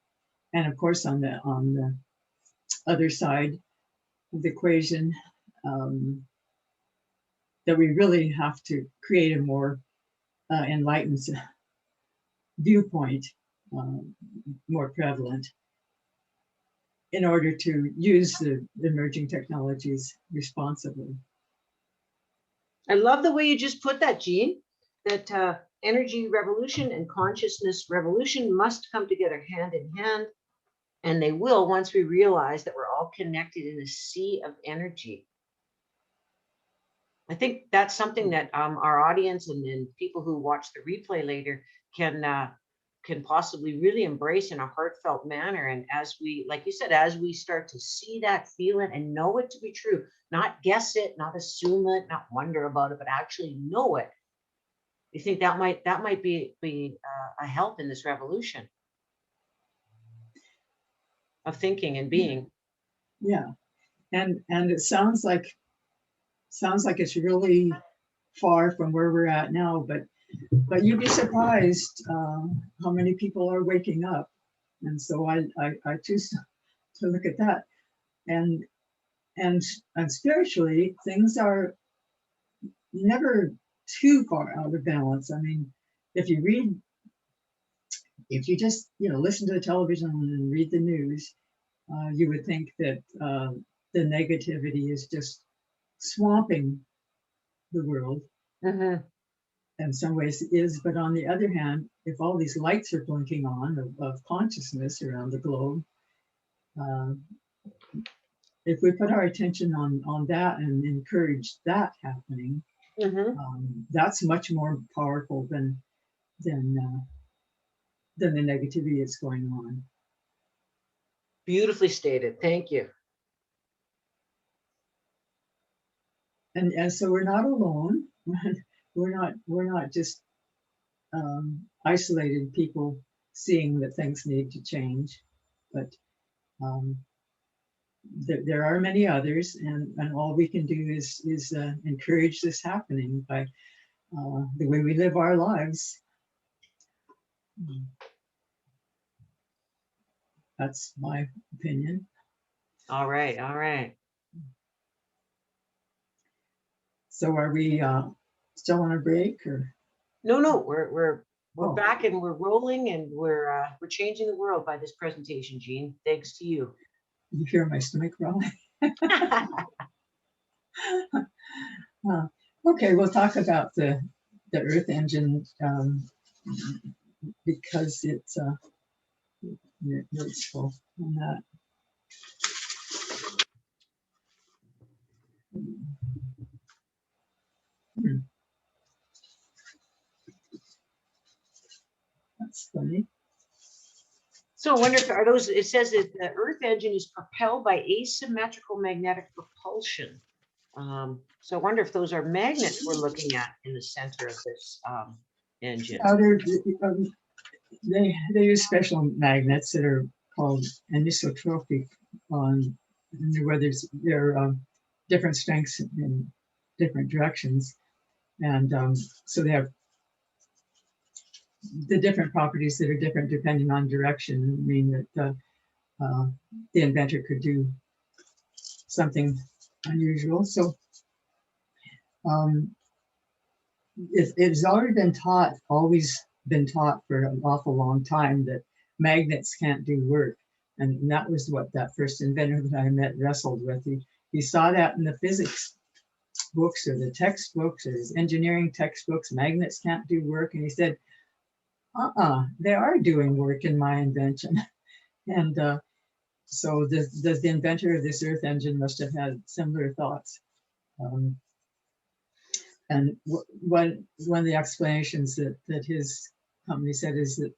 And of course, on the other side of the equation, that we really have to create a more enlightened viewpoint, more prevalent, in order to use the emerging technologies responsibly. I love the way you just put that, Jean, that energy revolution and consciousness revolution must come together hand in hand, and they will once we realize that we're all connected in a sea of energy. I think that's something that our audience and people who watch the replay later can possibly really embrace in a heartfelt manner. And as we, like you said, as we start to see that, feel it, and know it to be true, not guess it, not assume it, not wonder about it, but actually know it. You think that might be a help in this revolution of thinking and being. Yeah, and it sounds like it's really far from where we're at now, but you'd be surprised how many people are waking up. And so I choose to look at that. And spiritually, things are never too far out of balance. I mean, if you just listen to the television and read the news, you would think that the negativity is just swamping the world. In some ways it is, but on the other hand, if all these lights are blinking on of consciousness around the globe, if we put our attention on that and encourage that happening, Mhm. that's much more powerful than the negativity that's going on. Beautifully stated. Thank you. And so we're not alone. We're not just isolated people seeing that things need to change, but there are many others, and all we can do is encourage this happening by the way we live our lives. That's my opinion. All right. All right. So are we still on a break, or? No, we're Oh. back and we're rolling and we're changing the world by this presentation, Jeane. Thanks to you. You hear my stomach growling? Okay, we'll talk about the Earth engine because it's useful on that. That's funny. So I wonder if are those, it says that the Earth engine is propelled by asymmetrical magnetic propulsion. So I wonder if those are magnets we're looking at in the center of this engine. They use special magnets that are called anisotropic where they're different strengths in different directions. And so they have the different properties that are different depending on direction. I mean that the inventor could do something unusual. So it's already been taught, always been taught for an awful long time that magnets can't do work. And that was what that first inventor that I met wrestled with. He saw that in the physics books or the textbooks or his engineering textbooks, magnets can't do work. And he said, they are doing work in my invention. And so the inventor of this Earth engine must have had similar thoughts. And one of the explanations that his company said is that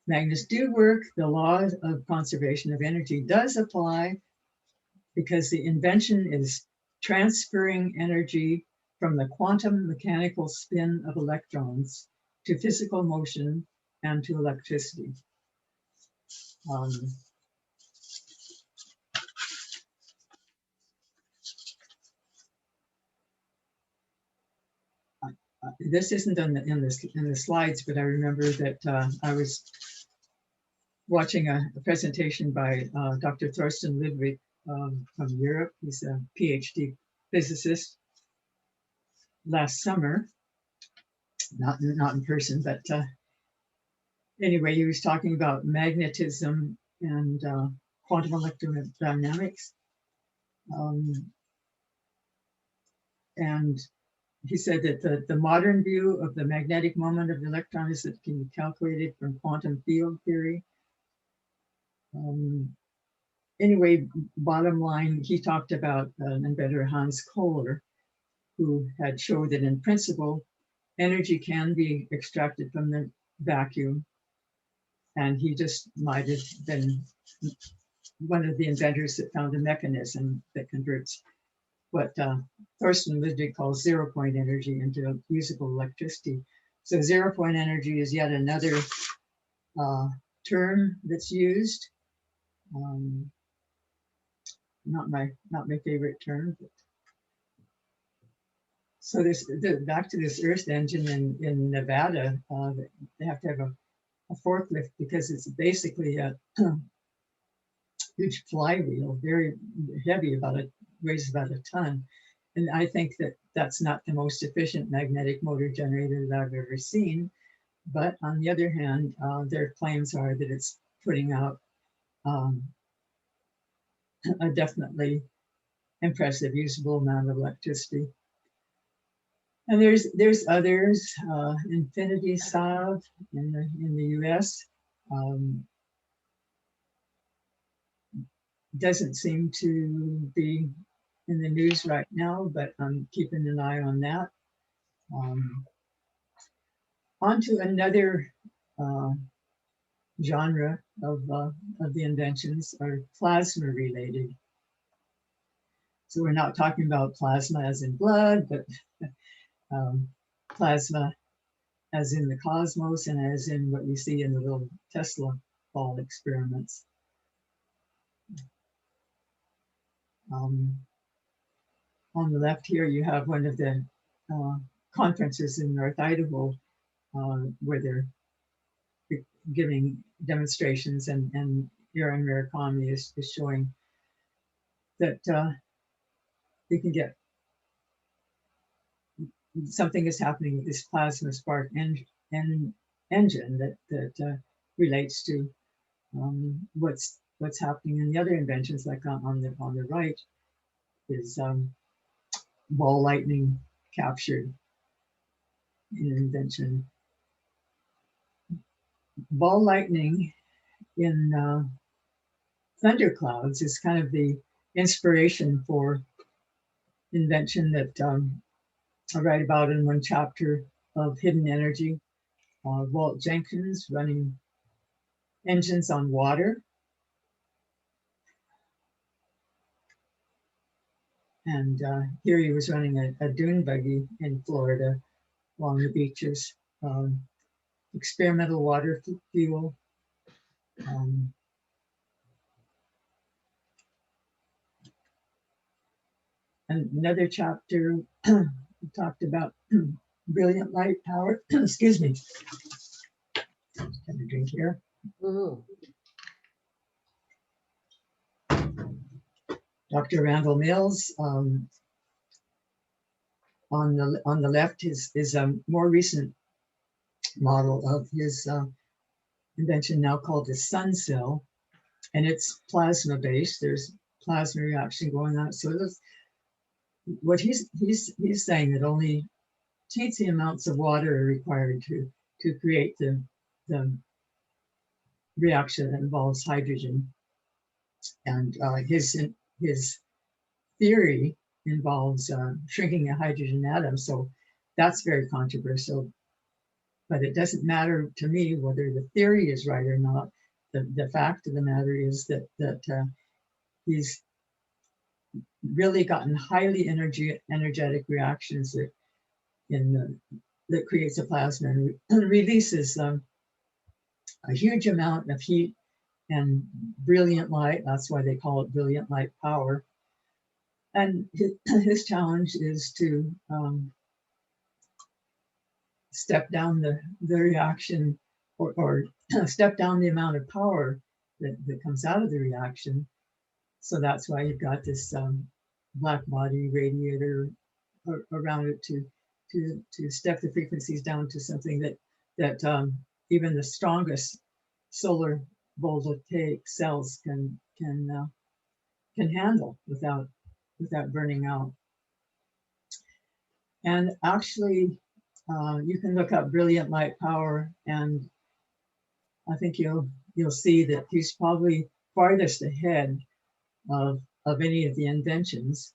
magnets do work. The law of conservation of energy does apply because the invention is transferring energy from the quantum mechanical spin of electrons to physical motion and to electricity. This isn't in the slides, but I remember that I was watching a presentation by Dr. Thorsten Ludwig from Europe. He's a PhD physicist. Last summer, not in person, but anyway, he was talking about magnetism and quantum electrodynamics. And he said that the modern view of the magnetic moment of the electron is that it can be calculated from quantum field theory. Anyway, bottom line, he talked about an inventor, Hans Kohler, who had showed that in principle, energy can be extracted from the vacuum. And he just might have been one of the inventors that found a mechanism that converts what Thorsten Ludwig calls zero-point energy into usable electricity. So zero-point energy is yet another term that's used. Not my favorite term. But. So back to this Earth engine in Nevada, they have to have a forklift because it's basically a huge flywheel, very heavy, weighs about a ton. And I think that that's not the most efficient magnetic motor generator that I've ever seen. But on the other hand, their claims are that it's putting out a definitely impressive usable amount of electricity. And there's others, Infinity Salve in the US. doesn't seem to be in the news right now, but I'm keeping an eye on that. On to another genre of the inventions are plasma related. So we're not talking about plasma as in blood, but plasma as in the cosmos and as in what you see in the little Tesla ball experiments. On the left here, you have one of the conferences in North Idaho where they're giving demonstrations, and Aaron Murakami is showing that you can get something is happening with this plasma spark engine that relates to what's happening in the other inventions, like on the right is ball lightning captured in an invention. Ball lightning in thunderclouds is kind of the inspiration for invention that I write about in one chapter of Hidden Energy. Walt Jenkins running engines on water. And here he was running a dune buggy in Florida along the beaches. Experimental water fuel. And another chapter talked about brilliant light power. Excuse me. Have a drink here. Dr. Randall Mills. On the left is a more recent model of his invention, now called the sun cell, and it's plasma based. There's plasma reaction going on. So what he's saying that only teensy amounts of water are required to create the reaction that involves hydrogen, and his theory involves shrinking a hydrogen atom. So that's very controversial, but it doesn't matter to me whether the theory is right or not. The fact of the matter is that he's really gotten highly energetic reactions that creates a plasma and releases a huge amount of heat and brilliant light. That's why they call it brilliant light power. And his challenge is to step down the reaction or step down the amount of power that comes out of the reaction. So that's why you've got this black body radiator around it to step the frequencies down to something that even the strongest solar voltaic cells can handle without burning out. And actually, you can look up brilliant light power, and I think you'll see that he's probably farthest ahead of any of the inventions.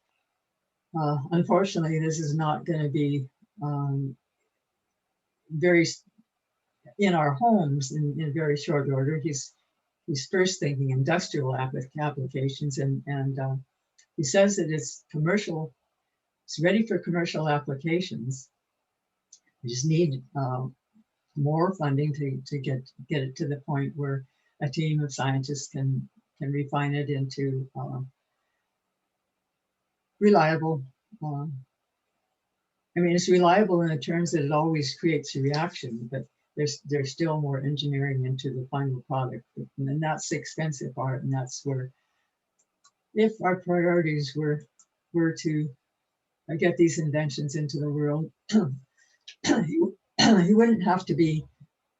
Unfortunately, this is not going to be very in our homes in very short order. He's first thinking industrial applications, and he says that it's commercial. It's ready for commercial applications. We just need more funding to get it to the point where a team of scientists can refine it into reliable. I mean, it's reliable in the terms that it always creates a reaction, but there's still more engineering into the final product, and that's the expensive part. And that's where, if our priorities were to get these inventions into the world, he wouldn't have to be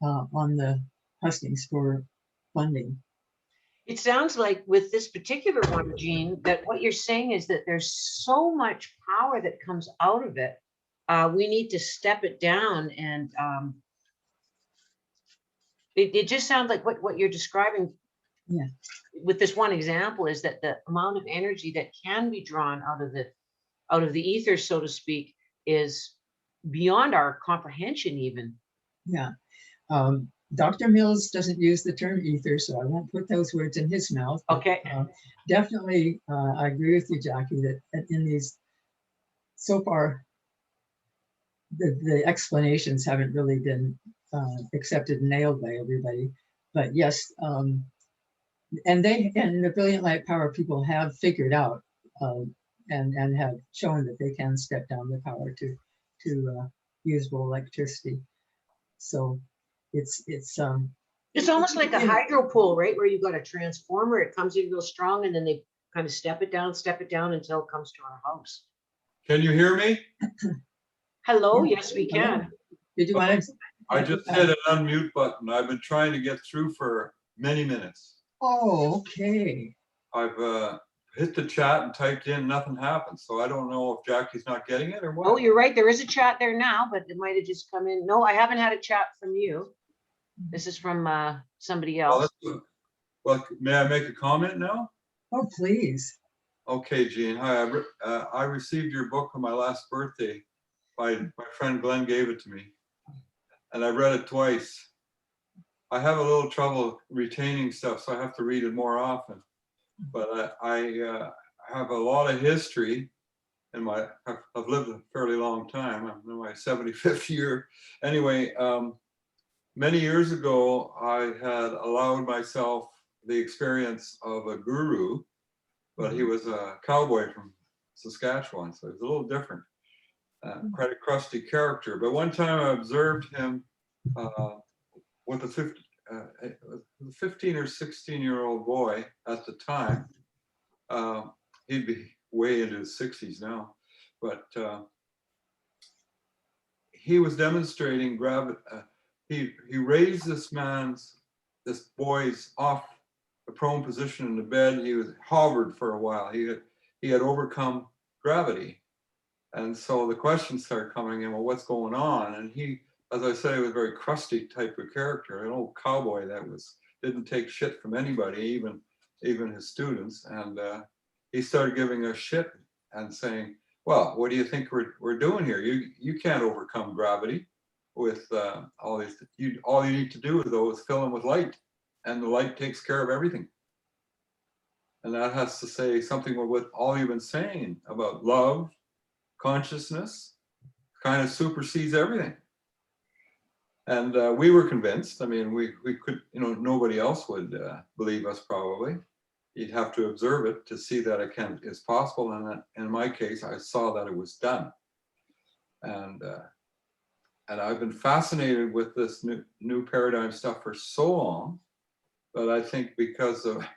on the hustings for funding. It sounds like with this particular one, Jeane, that what you're saying is that there's so much power that comes out of it. We need to step it down, and it just sounds like what you're describing Yeah. with this one example is that the amount of energy that can be drawn out of the ether, so to speak, is beyond our comprehension even. Yeah. Dr. Mills doesn't use the term ether, so I won't put those words in his mouth. But, Okay. definitely, I agree with you, Jackie, that in these, so far, the explanations haven't really been accepted and nailed by everybody. But yes, and the brilliant light power people have figured out and have shown that they can step down the power to usable electricity. So it's almost like a hydro pole, right? Where you've got a transformer, it comes in real strong and then they kind of step it down until it comes to our house. Can you hear me? Hello, yes, we can. Did you want to? I just hit an unmute button. I've been trying to get through for many minutes. Oh, okay. I've hit the chat and typed in, nothing happened. So I don't know if Jackie's not getting it or what. Oh, you're right. There is a chat there now, but it might have just come in. No, I haven't had a chat from you. This is from somebody else. Well, may I make a comment now? Oh, please. Okay, Jeane. Hi, I received your book on my last birthday. My friend Glenn gave it to me, and I read it twice. I have a little trouble retaining stuff, so I have to read it more often. But I have a lot of history, and I've lived a fairly long time. I'm in my 75th year. Anyway, many years ago, I had allowed myself the experience of a guru, but he was a cowboy from Saskatchewan, so it's a little different. Quite a crusty character. But one time I observed him with a 15 or 16-year-old boy at the time. He'd be way into his 60s now, but he was demonstrating gravity. He raised this boy's off the prone position in the bed. He was hovered for a while. He had overcome gravity. And so the questions started coming in, well, what's going on? And he, as I said, he was a very crusty type of character, an old cowboy that didn't take shit from anybody, even his students. And he started giving us shit and saying, well, what do you think we're doing here? You can't overcome gravity with all these. All you need to do though is fill them with light, and the light takes care of everything. And that has to say something with all you've been saying about love. Consciousness kind of supersedes everything. And we were convinced. I mean, we could, nobody else would believe us probably. You'd have to observe it to see that it is possible. And in my case, I saw that it was done. And I've been fascinated with this new paradigm stuff for so long, but I think because of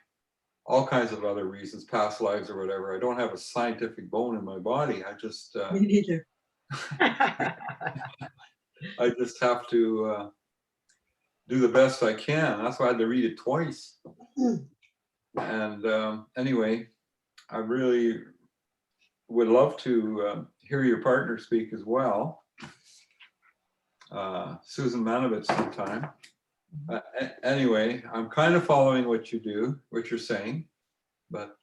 all kinds of other reasons, past lives or whatever, I don't have a scientific bone in my body. I just Me neither. I just have to do the best I can. That's why I had to read it twice. And anyway, I really would love to hear your partner speak as well, Susan Manovitz sometime. Anyway, I'm kind of following what you're saying, but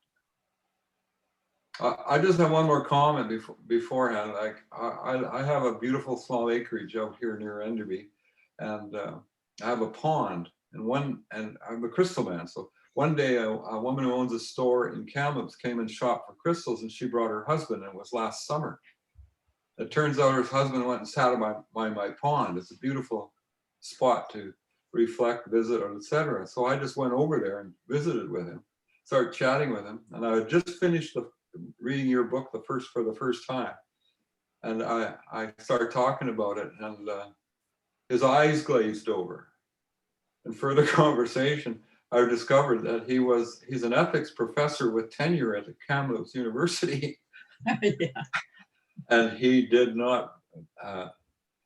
I just have one more comment beforehand. Like I have a beautiful small acreage out here near Enderby, and I have a pond, and I'm a crystal man. So one day a woman who owns a store in Kamloops came and shopped for crystals, and she brought her husband, and it was last summer. It turns out her husband went and sat by my pond. It's a beautiful spot to reflect, visit, etc. So I just went over there and visited with him, started chatting with him, and I had just finished reading your book for the first time, and I started talking about it, and his eyes glazed over. In further conversation, I discovered that he's an ethics professor with tenure at the Kamloops University. Yeah. And he did not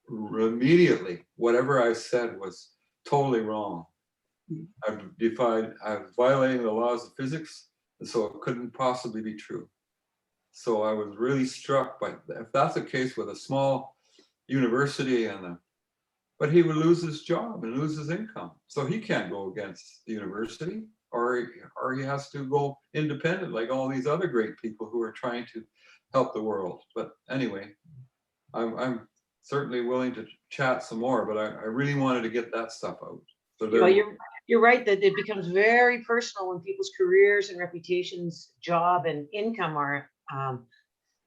immediately, whatever I said was totally wrong. I was violating the laws of physics, and so it couldn't possibly be true. So I was really struck by, if that's the case with a small university, but he would lose his job and lose his income. So he can't go against the university. or he has to go independent like all these other great people who are trying to help the world. But anyway, I'm certainly willing to chat some more, but I really wanted to get that stuff out. So You know, you're right that it becomes very personal when people's careers and reputations, job and income are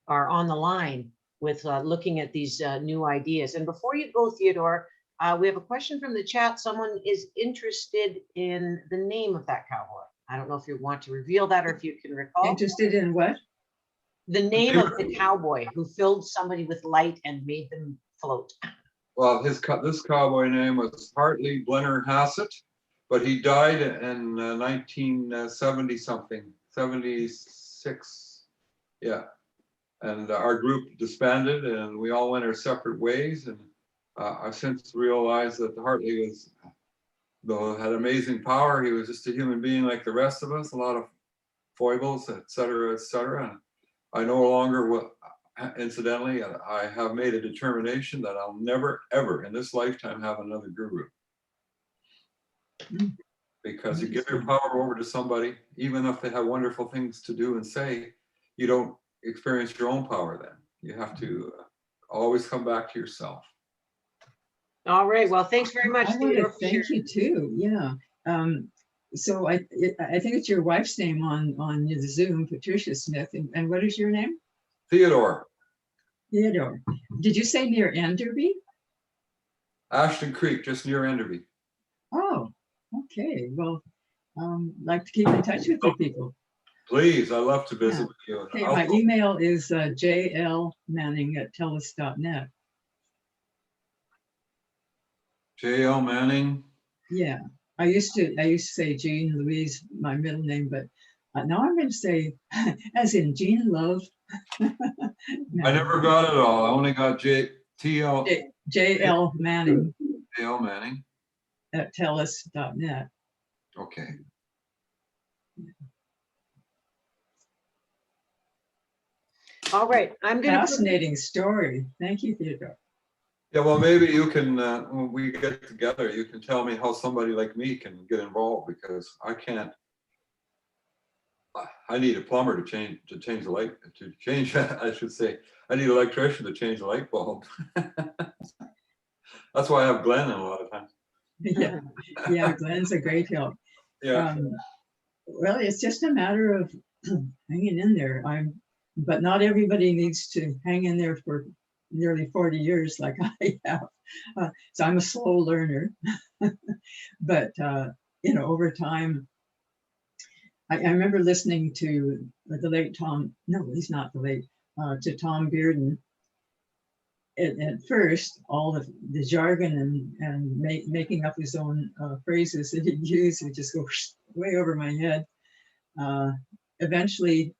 on the line with looking at these new ideas. And before you go, Theodore, we have a question from the chat. Someone is interested in the name of that cowboy. I don't know if you want to reveal that or if you can recall. Interested in what? The name of the cowboy who filled somebody with light and made them float. Well, this cowboy name was Hartley Blenner Hassett, but he died in 1970 something, 76. Yeah. And our group disbanded and we all went our separate ways. And I've since realized that Hartley was, though had amazing power, he was just a human being like the rest of us, a lot of foibles, et cetera, et cetera. And I no longer, incidentally, I have made a determination that I'll never, ever in this lifetime have another guru. Because you give your power over to somebody, even if they have wonderful things to do and say, you don't experience your own power then. You have to always come back to yourself. All right. Well, thanks very much. I want to thank you too. Yeah. So I think it's your wife's name on the Zoom, Patricia Smith. And what is your name? Theodore. Theodore. Did you say near Enderby? Ashton Creek, just near Enderby. Oh, okay. Well, like to keep in touch with the people. Please, I love to visit with you. Okay, my email is jlmanning@telus.net. J.L. Manning. Yeah, I used to say Jeane Louise, my middle name, but now I'm going to say, as in Jeane Love. I never got it all. I only got J.L. Manning. J.L. Manning. @telus.net. Okay. All right. I'm going to. Fascinating story. Thank you, Theodore. Yeah, well, maybe you can, when we get together, you can tell me how somebody like me can get involved, because I can't. I need a plumber to change the light, I should say. I need an electrician to change the light bulb. That's why I have Glenn in a lot of times. Yeah, yeah, Glenn's a great help. Yeah. Well, it's just a matter of hanging in there. But not everybody needs to hang in there for nearly 40 years like I have. So I'm a slow learner. But, over time, I remember listening to the late Tom, no, he's not the late, to Tom Bearden. At first, all the jargon and making up his own phrases that he'd use would just go way over my head. Eventually,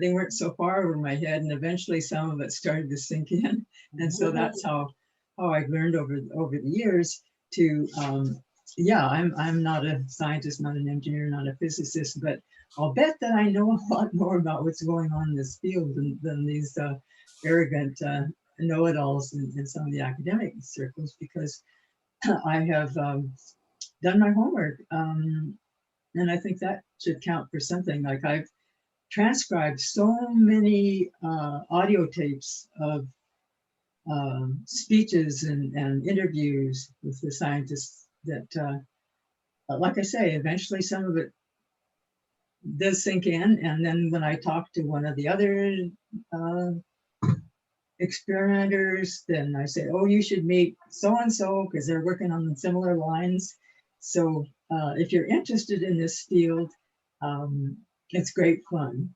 they weren't so far over my head, and eventually some of it started to sink in. And so that's how I've learned over the years to, I'm not a scientist, not an engineer, not a physicist, but I'll bet that I know a lot more about what's going on in this field than these arrogant know-it-alls in some of the academic circles, because I have done my homework. And I think that should count for something. Like, I've transcribed so many audio tapes of speeches and interviews with the scientists that, like I say, eventually some of it does sink in. And then when I talk to one of the other experimenters, then I say, oh, you should meet so-and-so because they're working on similar lines. So if you're interested in this field, it's great fun.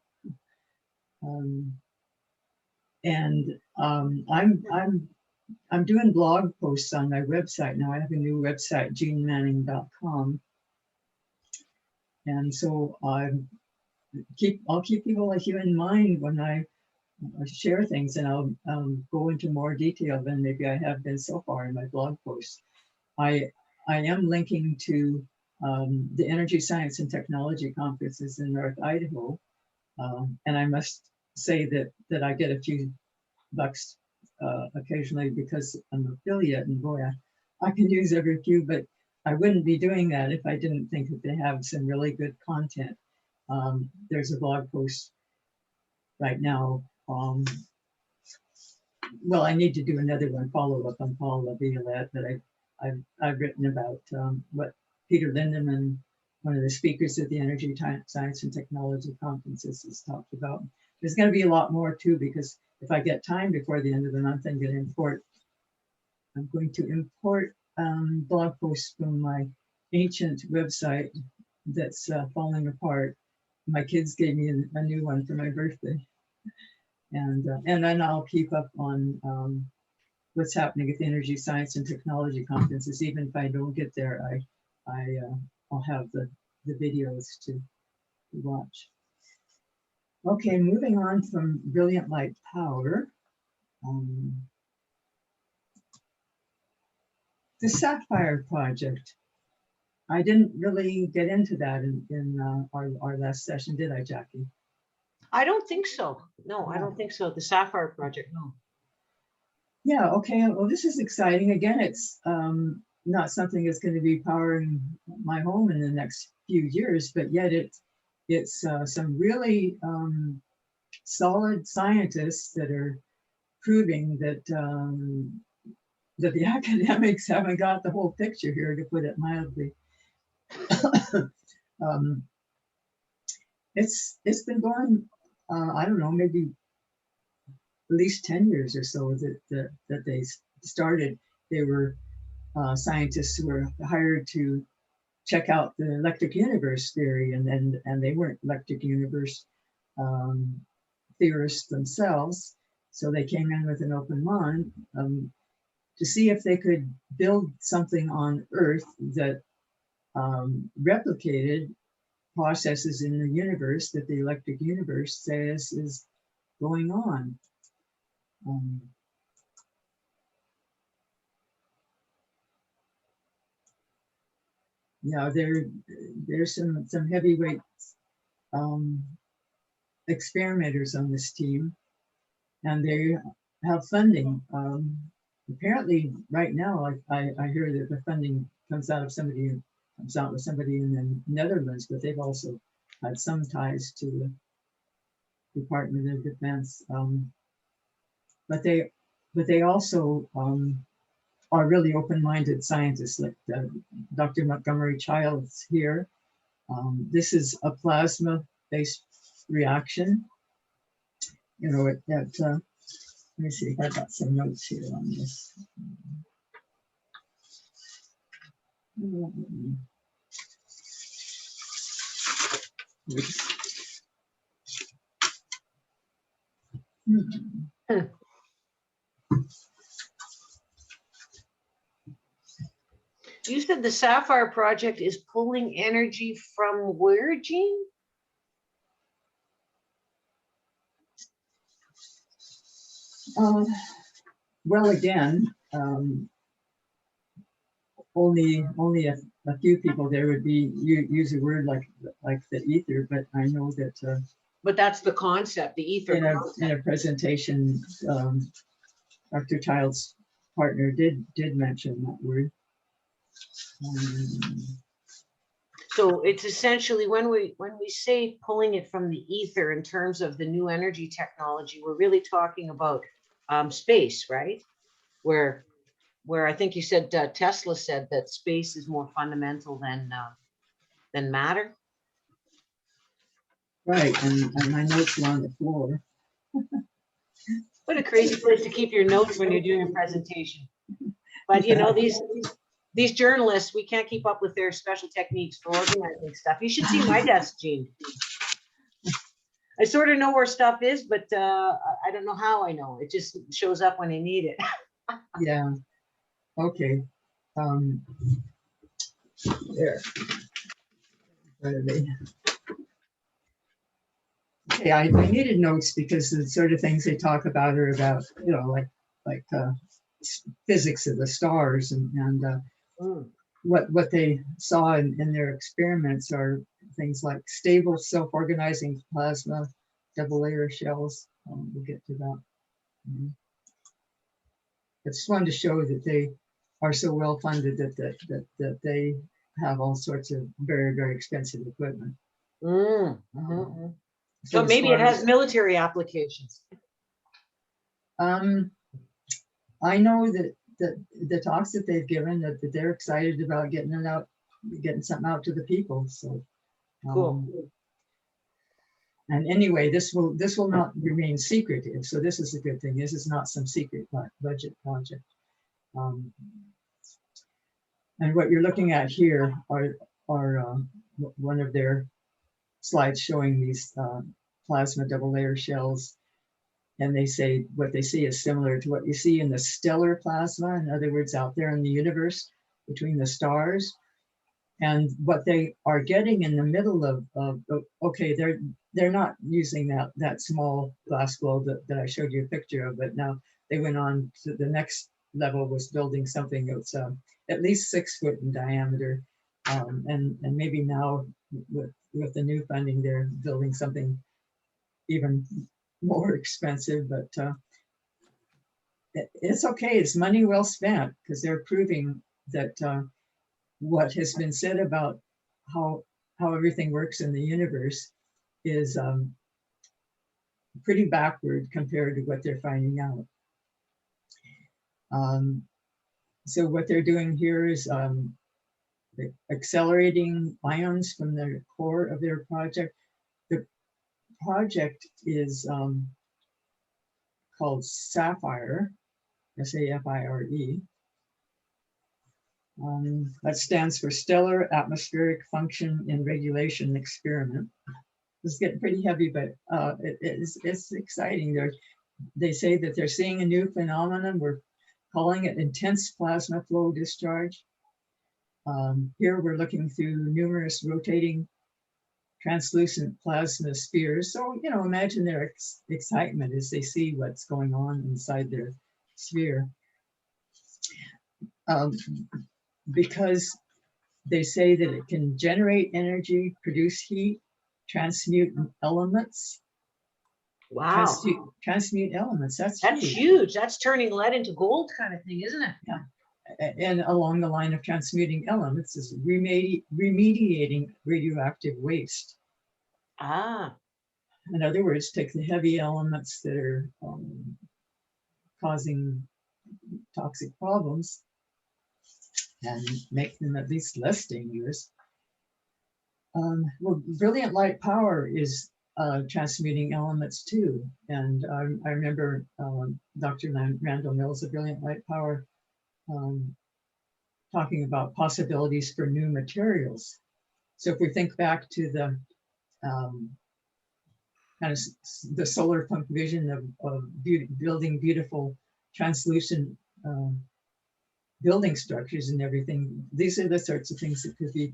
I'm doing blog posts on my website now. I have a new website, jeanemanning.com. And so I'll keep people like you in mind when I share things, and I'll go into more detail than maybe I have been so far in my blog posts. I am linking to the Energy Science and Technology conferences in North Idaho, and I must say that I get a few bucks occasionally because I'm an affiliate, and boy, I can use every few. But I wouldn't be doing that if I didn't think that they have some really good content. There's a blog post right now. Well, I need to do another one, follow up on Paul Laviolette, that I've written about what Peter Lindemann, one of the speakers at the Energy Science and Technology conferences, has talked about. There's going to be a lot more too, because if I get time before the end of the month, I'm going to import blog posts from my ancient website that's falling apart. My kids gave me a new one for my birthday. And then I'll keep up on what's happening at the Energy Science and Technology conferences. Even if I don't get there, I'll have the videos to watch. Okay, moving on from brilliant light power. The Sapphire Project. I didn't really get into that in our last session, did I, Jackie? I don't think so. No, I don't think so. The Sapphire Project, no. Yeah, okay. Well, this is exciting. Again, it's not something that's going to be powering my home in the next few years, but yet it's some really solid scientists that are proving that that the academics haven't got the whole picture here, to put it mildly. It's been going, I don't know, maybe at least 10 years or so that they started. They were scientists who were hired to check out the electric universe theory, and they weren't electric universe theorists themselves, so they came in with an open mind to see if they could build something on Earth that replicated processes in the universe that the electric universe says is going on. Yeah, there's some heavyweight experimenters on this team, and they have funding. Apparently, right now, I hear that the funding comes out with somebody in the Netherlands, but they've also had some ties to the Department of Defense. But they also are really open-minded scientists, like Dr. Montgomery Childs here. This is a plasma-based reaction. You know, let me see, I've got some notes here on this. You said the Sapphire Project is pulling energy from where, Jeane? Well, again, only a few people there would be use a word like the ether, but I know that. But that's the concept, the ether. In a presentation, Dr. Child's partner did mention that word. So it's essentially when we say pulling it from the ether in terms of the new energy technology, we're really talking about space, right? Where I think you said Tesla said that space is more fundamental than matter. Right, and my notes are on the floor. What a crazy place to keep your notes when you're doing a presentation. But you know, these journalists, we can't keep up with their special techniques for organizing stuff. You should see my desk, Jeane. I sort of know where stuff is, but I don't know how I know. It just shows up when I need it. Yeah. Okay. There. Okay, I needed notes because the sort of things they talk about are about, you know, like physics of the stars and what they saw in their experiments are things like stable self-organizing plasma, double layer shells. We'll get to that. I just wanted to show that they are so well funded that they have all sorts of very, very expensive equipment. So as maybe it far has as- military applications. I know that the talks that they've given, that they're excited about getting it out, getting something out to the people. So Cool. And anyway, this will not remain secretive. So this is a good thing. This is not some secret budget project. And what you're looking at here are one of their slides showing these plasma double layer shells. And they say what they see is similar to what you see in the stellar plasma. In other words, out there in the universe between the stars. And what they are getting in the middle of okay, they're not using that small glass globe that I showed you a picture of, but now they went on to the next level, was building something that's at least 6 foot in diameter, and maybe now with the new funding they're building something even more expensive, but it's okay. It's money well spent, because they're proving that what has been said about how everything works in the universe is pretty backward compared to what they're finding out. So what they're doing here is accelerating ions from the core of their project. The project is called Sapphire, S-A-F-I-R-E. That stands for Stellar Atmospheric Function in Regulation Experiment. It's getting pretty heavy, but it's exciting. They say that they're seeing a new phenomenon. We're calling it intense plasma flow discharge. Here we're looking through numerous rotating translucent plasma spheres. So, imagine their excitement as they see what's going on inside their sphere. Because they say that it can generate energy, produce heat, transmute elements. Wow. Transmute elements, that's huge. That's turning lead into gold kind of thing, isn't it? Yeah. And along the line of transmuting elements is remediating radioactive waste. In other words, take the heavy elements that are causing toxic problems and make them at least less dangerous. Well, brilliant light power is transmuting elements too. And I remember Dr. Randall Mills of Brilliant Light Power talking about possibilities for new materials. So if we think back to the kind of the solar punk vision of building beautiful translucent building structures and everything, these are the sorts of things that could be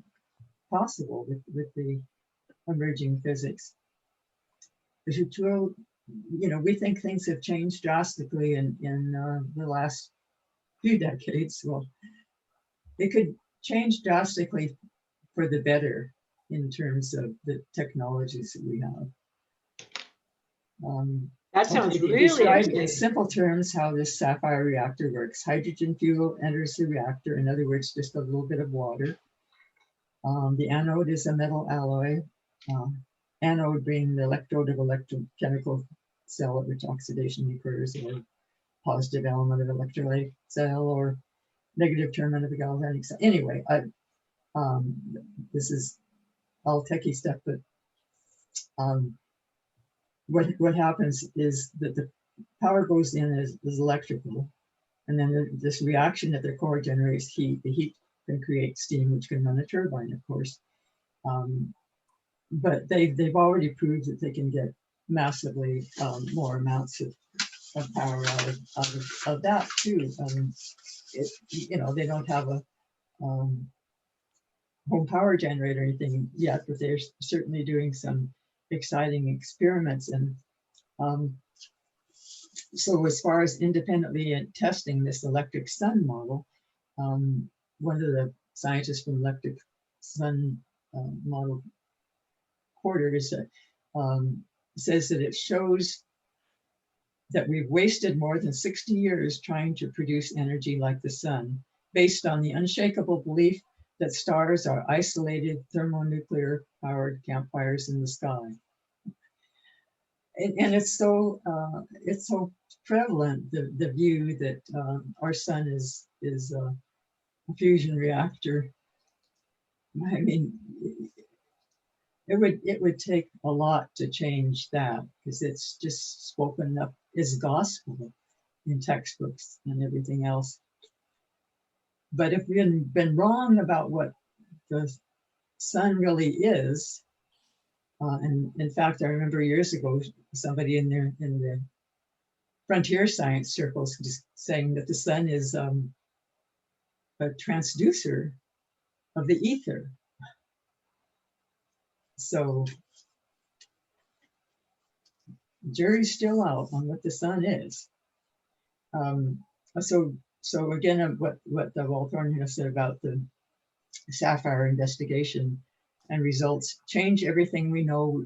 possible with the emerging physics. We think things have changed drastically in the last few decades. Well, it could change drastically for the better in terms of the technologies that we have. That sounds Okay, really describe exciting. in simple terms how this Sapphire reactor works. Hydrogen fuel enters the reactor, in other words, just a little bit of water. The anode is a metal alloy. Anode being the electrode of electrochemical cell at which oxidation occurs, or positive element of electrolyte cell, or negative terminal of a galvanic cell. Anyway, this is all techie stuff, but what happens is that the power goes in as electrical, and then this reaction at the core generates heat. The heat can create steam, which can run a turbine, of course. But they've already proved that they can get massively more amounts of power out of that too. They don't have a home power generator or anything yet, but they're certainly doing some exciting experiments. And so as far as independently testing this electric sun model, one of the scientists from electric sun model quarters says that it shows that we've wasted more than 60 years trying to produce energy like the sun, based on the unshakable belief that stars are isolated thermonuclear powered campfires in the sky. And it's so prevalent, the view that our sun is a fusion reactor. I mean, it would take a lot to change that, because it's just spoken up as gospel in textbooks and everything else. But if we had been wrong about what the sun really is, and in fact, I remember years ago somebody in the frontier science circles just saying that the sun is a transducer of the ether. So jury's still out on what the sun is. So again, what the Walthorn has said about the Sapphire investigation and results change everything we know,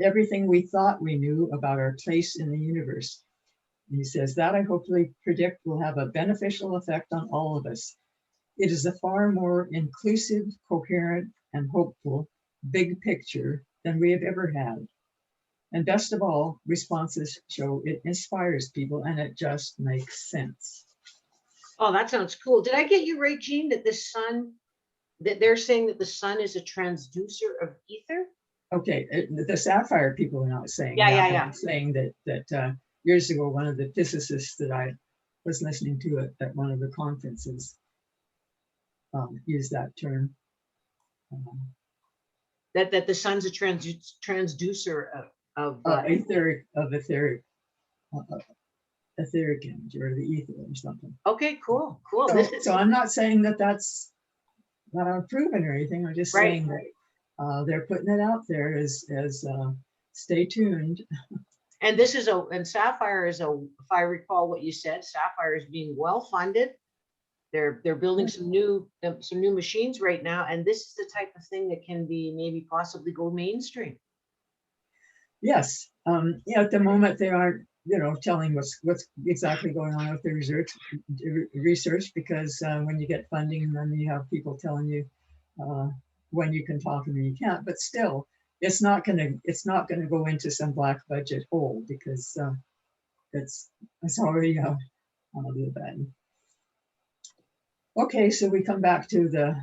everything we thought we knew about our place in the universe. And he says that I hopefully predict will have a beneficial effect on all of us. It is a far more inclusive, coherent, and hopeful big picture than we have ever had. And best of all, responses show it inspires people and it just makes sense. Oh, that sounds cool. Did I get you right, Jeane, that the sun, that they're saying that the sun is a transducer of ether? Okay, the Sapphire people are not saying Yeah, that. yeah, yeah. I'm saying that years ago, one of the physicists that I was listening to at one of the conferences used that term. That the sun's a transducer of etheric energy, or the ether or something. Okay, cool. So I'm not saying that that's not unproven or anything. I'm just saying that they're putting it out there as stay tuned. And Sapphire is if I recall what you said, Sapphire is being well funded. They're building some new machines right now, and this is the type of thing that can be maybe possibly go mainstream. Yes, at the moment they aren't, telling what's exactly going on with the research, because when you get funding, then you have people telling you when you can talk and when you can't. But still, it's not gonna go into some black budget hole, because it's already out on the bed. Okay, so we come back to the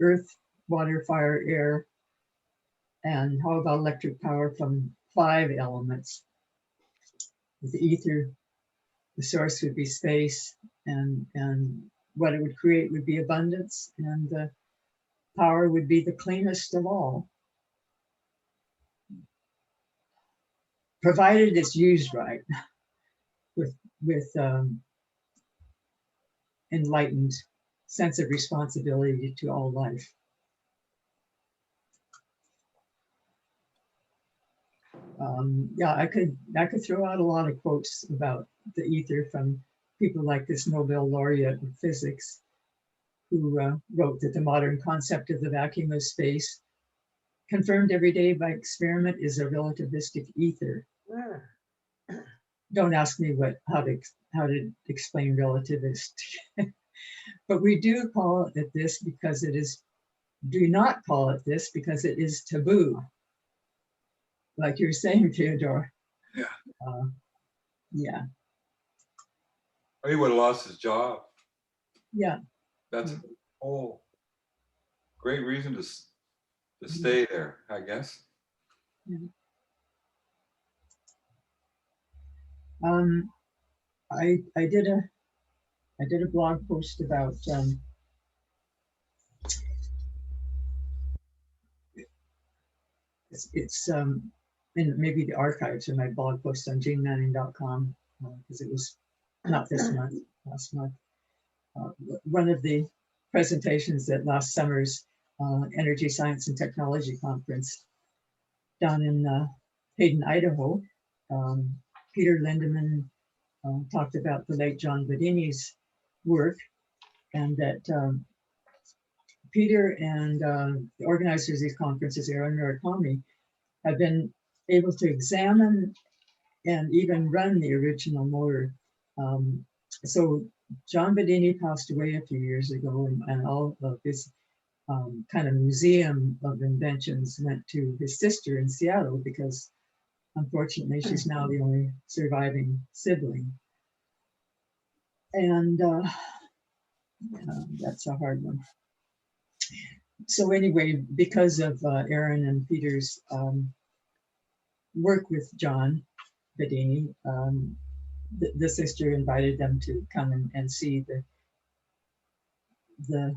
earth, water, fire, air, and how about electric power from 5 elements? The ether, the source would be space, and what it would create would be abundance, and the power would be the cleanest of all, provided it's used right, with enlightened sense of responsibility to all life. I could throw out a lot of quotes about the ether from people like this Nobel laureate in physics, who wrote that the modern concept of the vacuum of space, confirmed every day by experiment, is a relativistic ether. Don't ask me how to explain relativist, but we do call it this because it is. Do not call it this because it is taboo. Like you're saying, Theodore. Yeah. Yeah. Or he would have lost his job. Yeah. That's a whole great reason to stay there, I guess. Yeah. I did a blog post about it's in maybe the archives of my blog post on JeaneManning.com, because it was not this month, last month. One of the presentations at last summer's Energy, Science, and Technology Conference down in Hayden, Idaho. Peter Lindemann talked about the late John Bedini's work, and that Peter and the organizers of these conferences, Aaron Murakami, have been able to examine and even run the original motor. So John Bedini passed away a few years ago, and all of his kind of museum of inventions went to his sister in Seattle because unfortunately she's now the only surviving sibling. And that's a hard one. So anyway, because of Aaron and Peter's work with John Bedini, the sister invited them to come and see the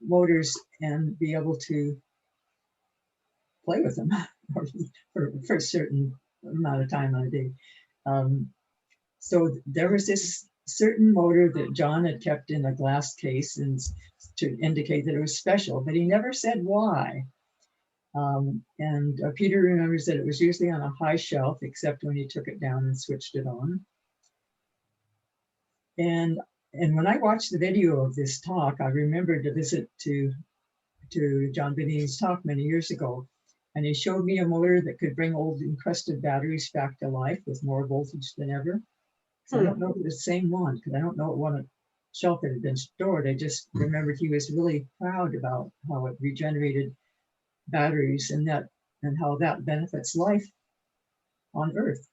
motors and be able to play with them for a certain amount of time on a day. So there was this certain motor that John had kept in a glass case and to indicate that it was special, but he never said why. Peter remembers that it was usually on a high shelf, except when he took it down and switched it on. And when I watched the video of this talk, I remembered a visit to John Bedini's talk many years ago. And he showed me a motor that could bring old encrusted batteries back to life with more voltage than ever. So I don't know if it was the same one, because I don't know what shelf it had been stored. I just remembered he was really proud about how it regenerated batteries and how that benefits life on Earth.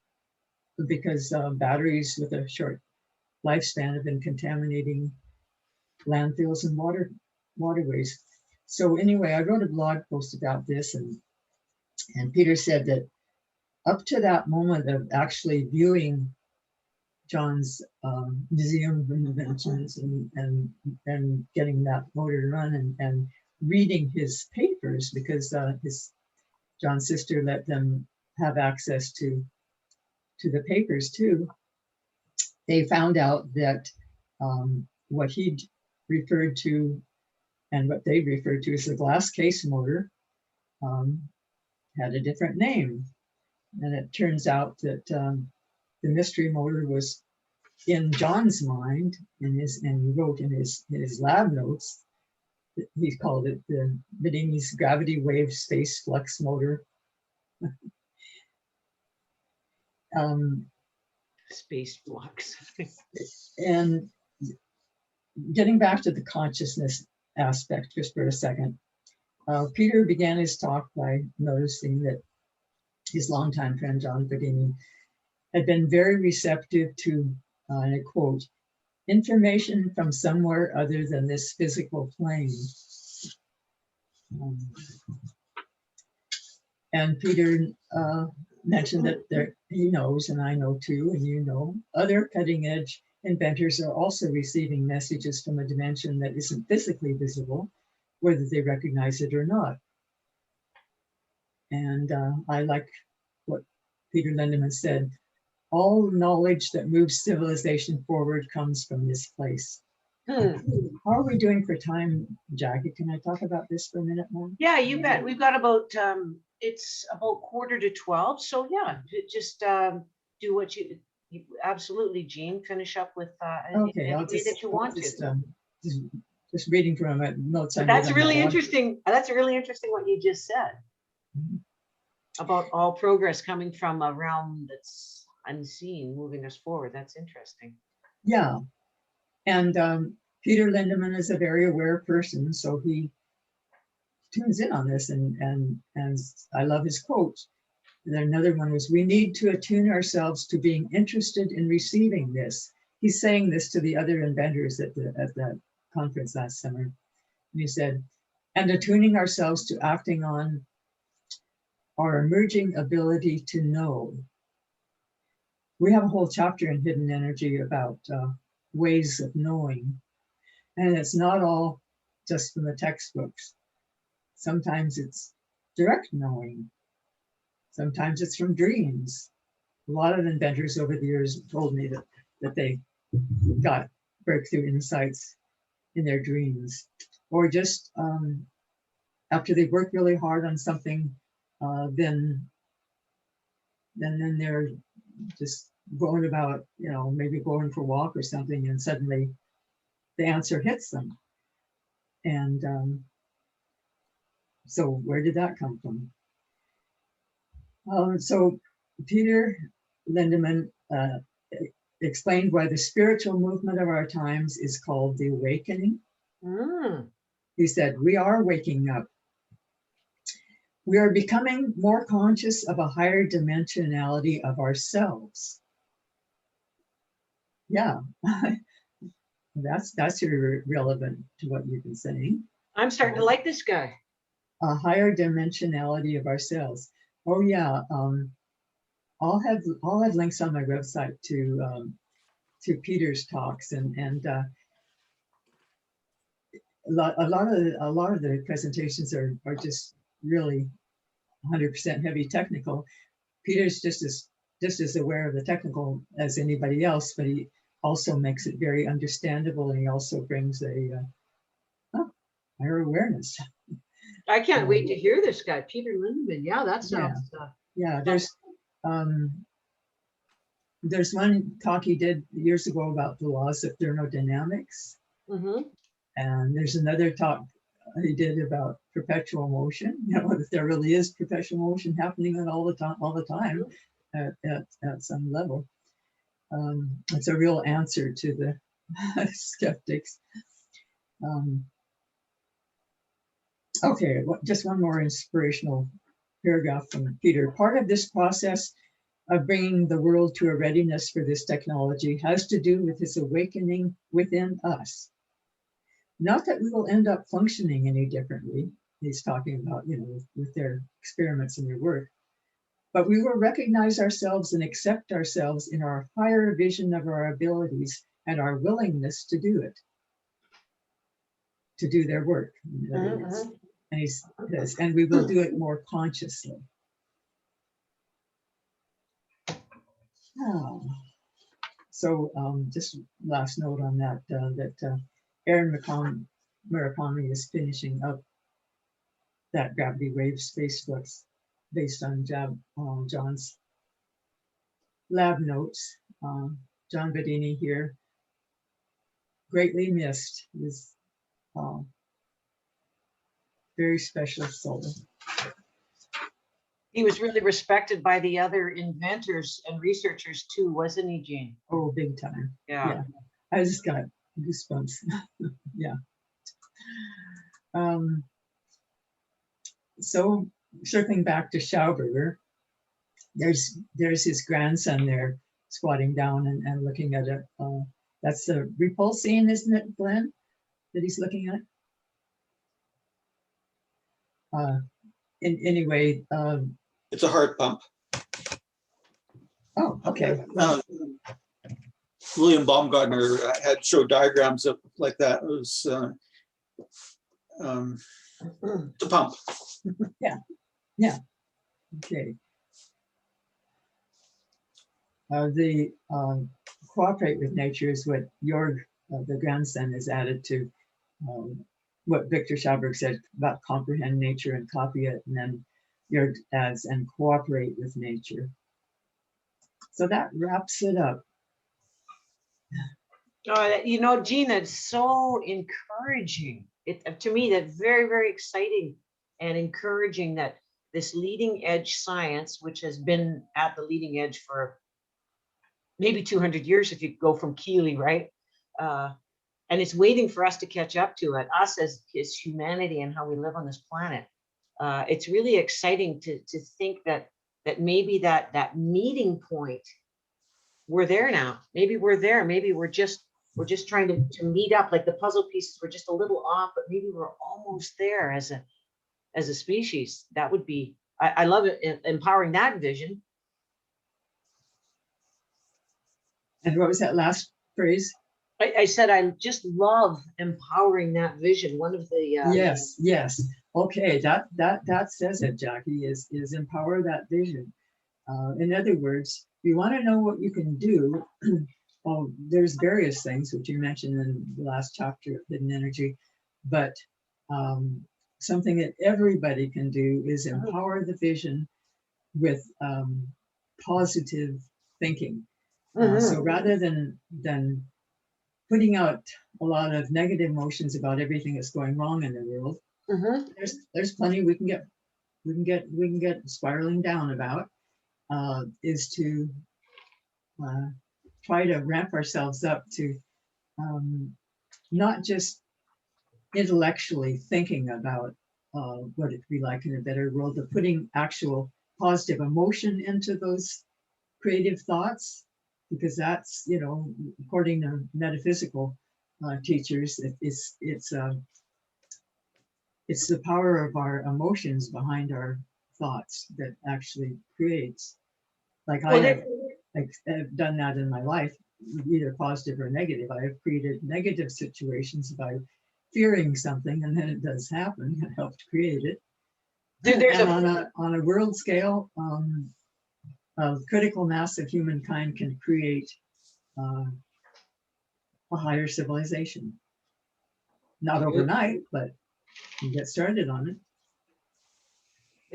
Because batteries with a short lifespan have been contaminating landfills and waterways. So anyway, I wrote a blog post about this, and Peter said that up to that moment of actually viewing John's museum of inventions and getting that motor to run and reading his papers, because John's sister let them have access to the papers too, they found out that what he'd referred to and what they referred to as the glass case motor had a different name. And it turns out that the mystery motor was in John's mind, and he wrote in his lab notes that he called it the Bedini's gravity wave space flux motor. Space flux. And getting back to the consciousness aspect just for a second, Peter began his talk by noticing that his longtime friend John Bedini had been very receptive to, and I quote, information from somewhere other than this physical plane. And Peter mentioned that he knows, and I know too, and you know, other cutting edge inventors are also receiving messages from a dimension that isn't physically visible, whether they recognize it or not. And I like what Peter Lindemann said, all knowledge that moves civilization forward comes from this place. How are we doing for time, Jackie? Can I talk about this for a minute more? Yeah, you bet. We've got about, it's about 11:45. So yeah, just do what you absolutely, Jeane, finish up with Okay, I'll any that you want to. Just reading from my notes. But that's really interesting. That's really interesting what you just said about all progress coming from a realm that's unseen, moving us forward. That's interesting. Yeah, and Peter Lindemann is a very aware person, so he tunes in on this, and I love his quote. And then another one was, "We need to attune ourselves to being interested in receiving this." He's saying this to the other inventors at the conference last summer. And he said, "And attuning ourselves to acting on our emerging ability to know." We have a whole chapter in Hidden Energy about ways of knowing. And it's not all just from the textbooks. Sometimes it's direct knowing. Sometimes it's from dreams. A lot of inventors over the years told me that they got breakthrough insights in their dreams, or just after they worked really hard on something, then they're just going about, maybe going for a walk or something, and suddenly the answer hits them. And so where did that come from? So Peter Lindemann explained why the spiritual movement of our times is called the awakening. Mm. He said, we are waking up. We are becoming more conscious of a higher dimensionality of ourselves. Yeah, that's relevant to what you've been saying. I'm starting to like this guy. A higher dimensionality of ourselves. Oh yeah, I'll have links on my website to Peter's talks, and a lot of the presentations are just really 100% heavy technical. Peter's just as aware of the technical as anybody else, but he also makes it very understandable, and he also brings a higher awareness. I can't wait to hear this guy, Peter Lindeman. Yeah, that sounds. Yeah, there's one talk he did years ago about the laws of thermodynamics, and there's another talk he did about perpetual motion. You know, if there really is perpetual motion happening all the time at some level. It's a real answer to the skeptics. Okay, just one more inspirational paragraph from Peter. Part of this process of bringing the world to a readiness for this technology has to do with his awakening within us. Not that we will end up functioning any differently. He's talking about, you know, with their experiments and their work, but we will recognize ourselves and accept ourselves in our higher vision of our abilities and our willingness to do it, to do their work. In other words. And he says, and we will do it more consciously. Oh. So just last note on that, Aaron Murakami is finishing up that gravity wave spaceflights based on John's lab notes. John Bedini here, greatly missed, is very special soul. He was really respected by the other inventors and researchers too, wasn't he, Jeane? Oh, big time. Yeah. I just got goosebumps. Yeah. So circling back to Schauberger, there's his grandson there squatting down and looking at it. That's the repulsine, isn't it, Glenn, that he's looking at? Anyway. It's a heart pump. Oh, okay. William Baumgartner had showed diagrams of like that. It was the pump. Yeah. Okay. The cooperate with nature is what Jorg, the grandson, has added to what Victor Schauberger said about comprehend nature and copy it, and then Jorg adds and cooperate with nature. So that wraps it up. You know, Jeane, that's so encouraging. To me, that's very, very exciting and encouraging that this leading edge science, which has been at the leading edge for maybe 200 years, if you go from Keely, right? And it's waiting for us to catch up to it, us as humanity and how we live on this planet. It's really exciting to think that maybe that meeting point, we're there now. Maybe we're there. Maybe we're just trying to meet up. Like the puzzle pieces were just a little off, but maybe we're almost there as a species. That would be, I love it, empowering that vision. And what was that last phrase? I said I just love empowering that vision. One of the yes. Okay, that says it, Jackie, is empower that vision. In other words, you want to know what you can do. Well, there's various things which you mentioned in the last chapter of Hidden Energy, but something that everybody can do is empower the vision with positive thinking. So rather than putting out a lot of negative emotions about everything that's going wrong in the world, there's plenty we can get spiraling down about. Is to try to ramp ourselves up to not just intellectually thinking about what it could be like in a better world, but putting actual positive emotion into those creative thoughts, because that's, you know, according to metaphysical teachers, it's the power of our emotions behind our thoughts that actually creates. Like Well, I've done that in my life, either positive or negative. I have created negative situations by fearing something, and then it does happen. It helped create it. there's And a on a world scale, a critical mass of humankind can create a higher civilization. Not overnight, but you get started on it.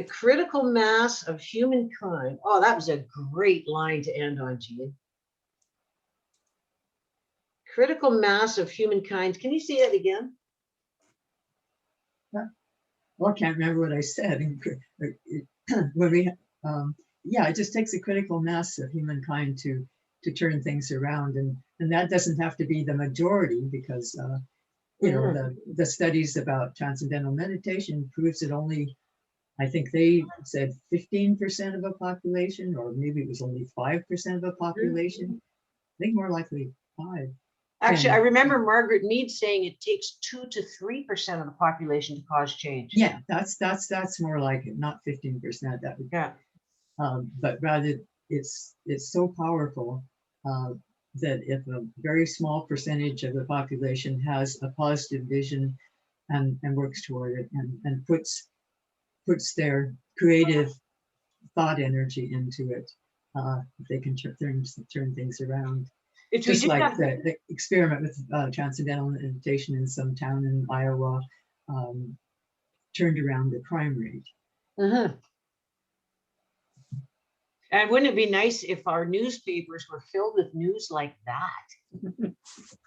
the critical mass of humankind. Oh, that was a great line to end on, Jeane. Critical mass of humankind. Can you say that again? Well, I can't remember what I said. When we, yeah, it just takes a critical mass of humankind to turn things around, and that doesn't have to be the majority, because you know, the studies about transcendental meditation proves it only, I think they said 15% of a population, or maybe it was only 5% of a population. I think more likely 5. Actually, I 10. remember Margaret Mead saying it takes 2 to 3% of the population to cause change. Yeah, that's more like it, not 15%. That would, Yeah. but rather it's so powerful that if a very small percentage of the population has a positive vision and works toward it, and puts their creative thought energy into it, they can turn things around. It's we Just did like have, the experiment with transcendental meditation in some town in Iowa turned around the crime rate. and wouldn't it be nice if our newspapers were filled with news like that?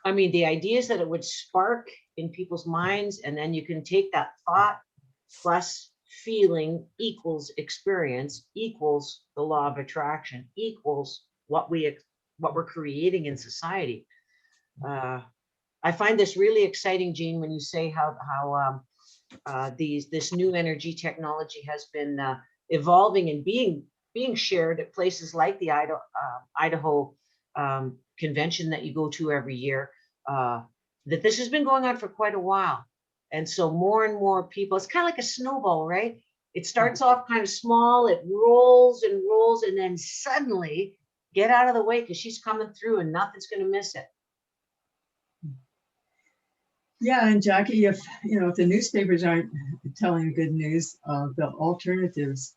I mean, the ideas that it would spark in people's minds, and then you can take that thought plus feeling equals experience equals the law of attraction equals what we're creating in society. I find this really exciting, Jeane, when you say how this new energy technology has been evolving and being shared at places like the Idaho convention that you go to every year. That this has been going on for quite a while, and so more and more people. It's kind of like a snowball, right? It starts off kind of small, it rolls and rolls, and then suddenly get out of the way, because she's coming through and nothing's going to miss it. Yeah, and Jackie, if you know, if the newspapers aren't telling good news, the alternatives,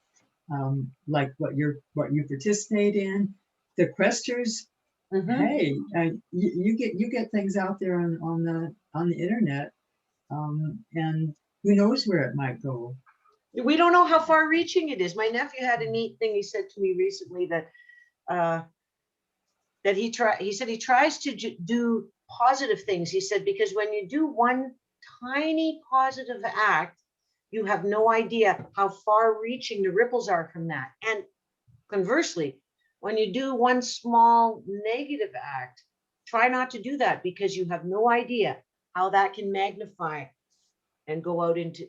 like what you participate in, the questers, hey, you get things out there on the internet, and who knows where it might go. We don't know how far reaching it is. My nephew had a neat thing he said to me recently, that he said he tries to do positive things. He said, because when you do one tiny positive act, you have no idea how far reaching the ripples are from that. And conversely, when you do one small negative act, try not to do that, because you have no idea how that can magnify and go out into,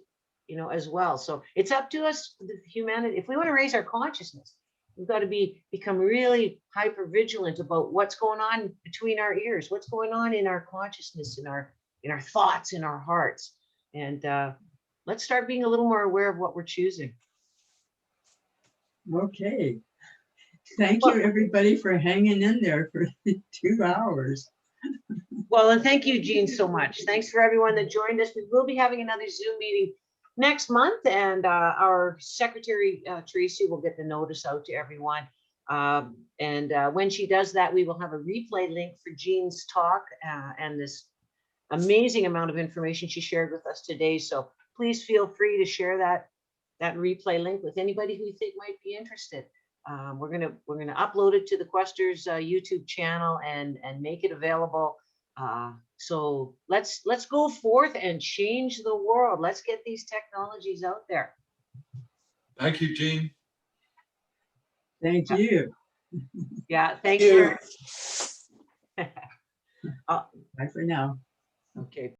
you know, as well. So it's up to us, the humanity. If we want to raise our consciousness, we've got to become really hyper vigilant about what's going on between our ears, what's going on in our consciousness, in our thoughts, in our hearts. And let's start being a little more aware of what we're choosing. Okay. Thank you, everybody, for hanging in there for 2 hours. Well, and thank you, Jeane, so much. Thanks for everyone that joined us. We will be having another Zoom meeting next month, and our secretary, Tracy, will get the notice out to everyone. When she does that, we will have a replay link for Jeane's talk and this amazing amount of information she shared with us today. So please feel free to share that replay link with anybody who you think might be interested. We're gonna upload it to the Questers YouTube channel and make it available. So let's go forth and change the world. Let's get these technologies out there. Thank you, Jeane. Thank you. Yeah, thanks. You. Bye for now. Okay.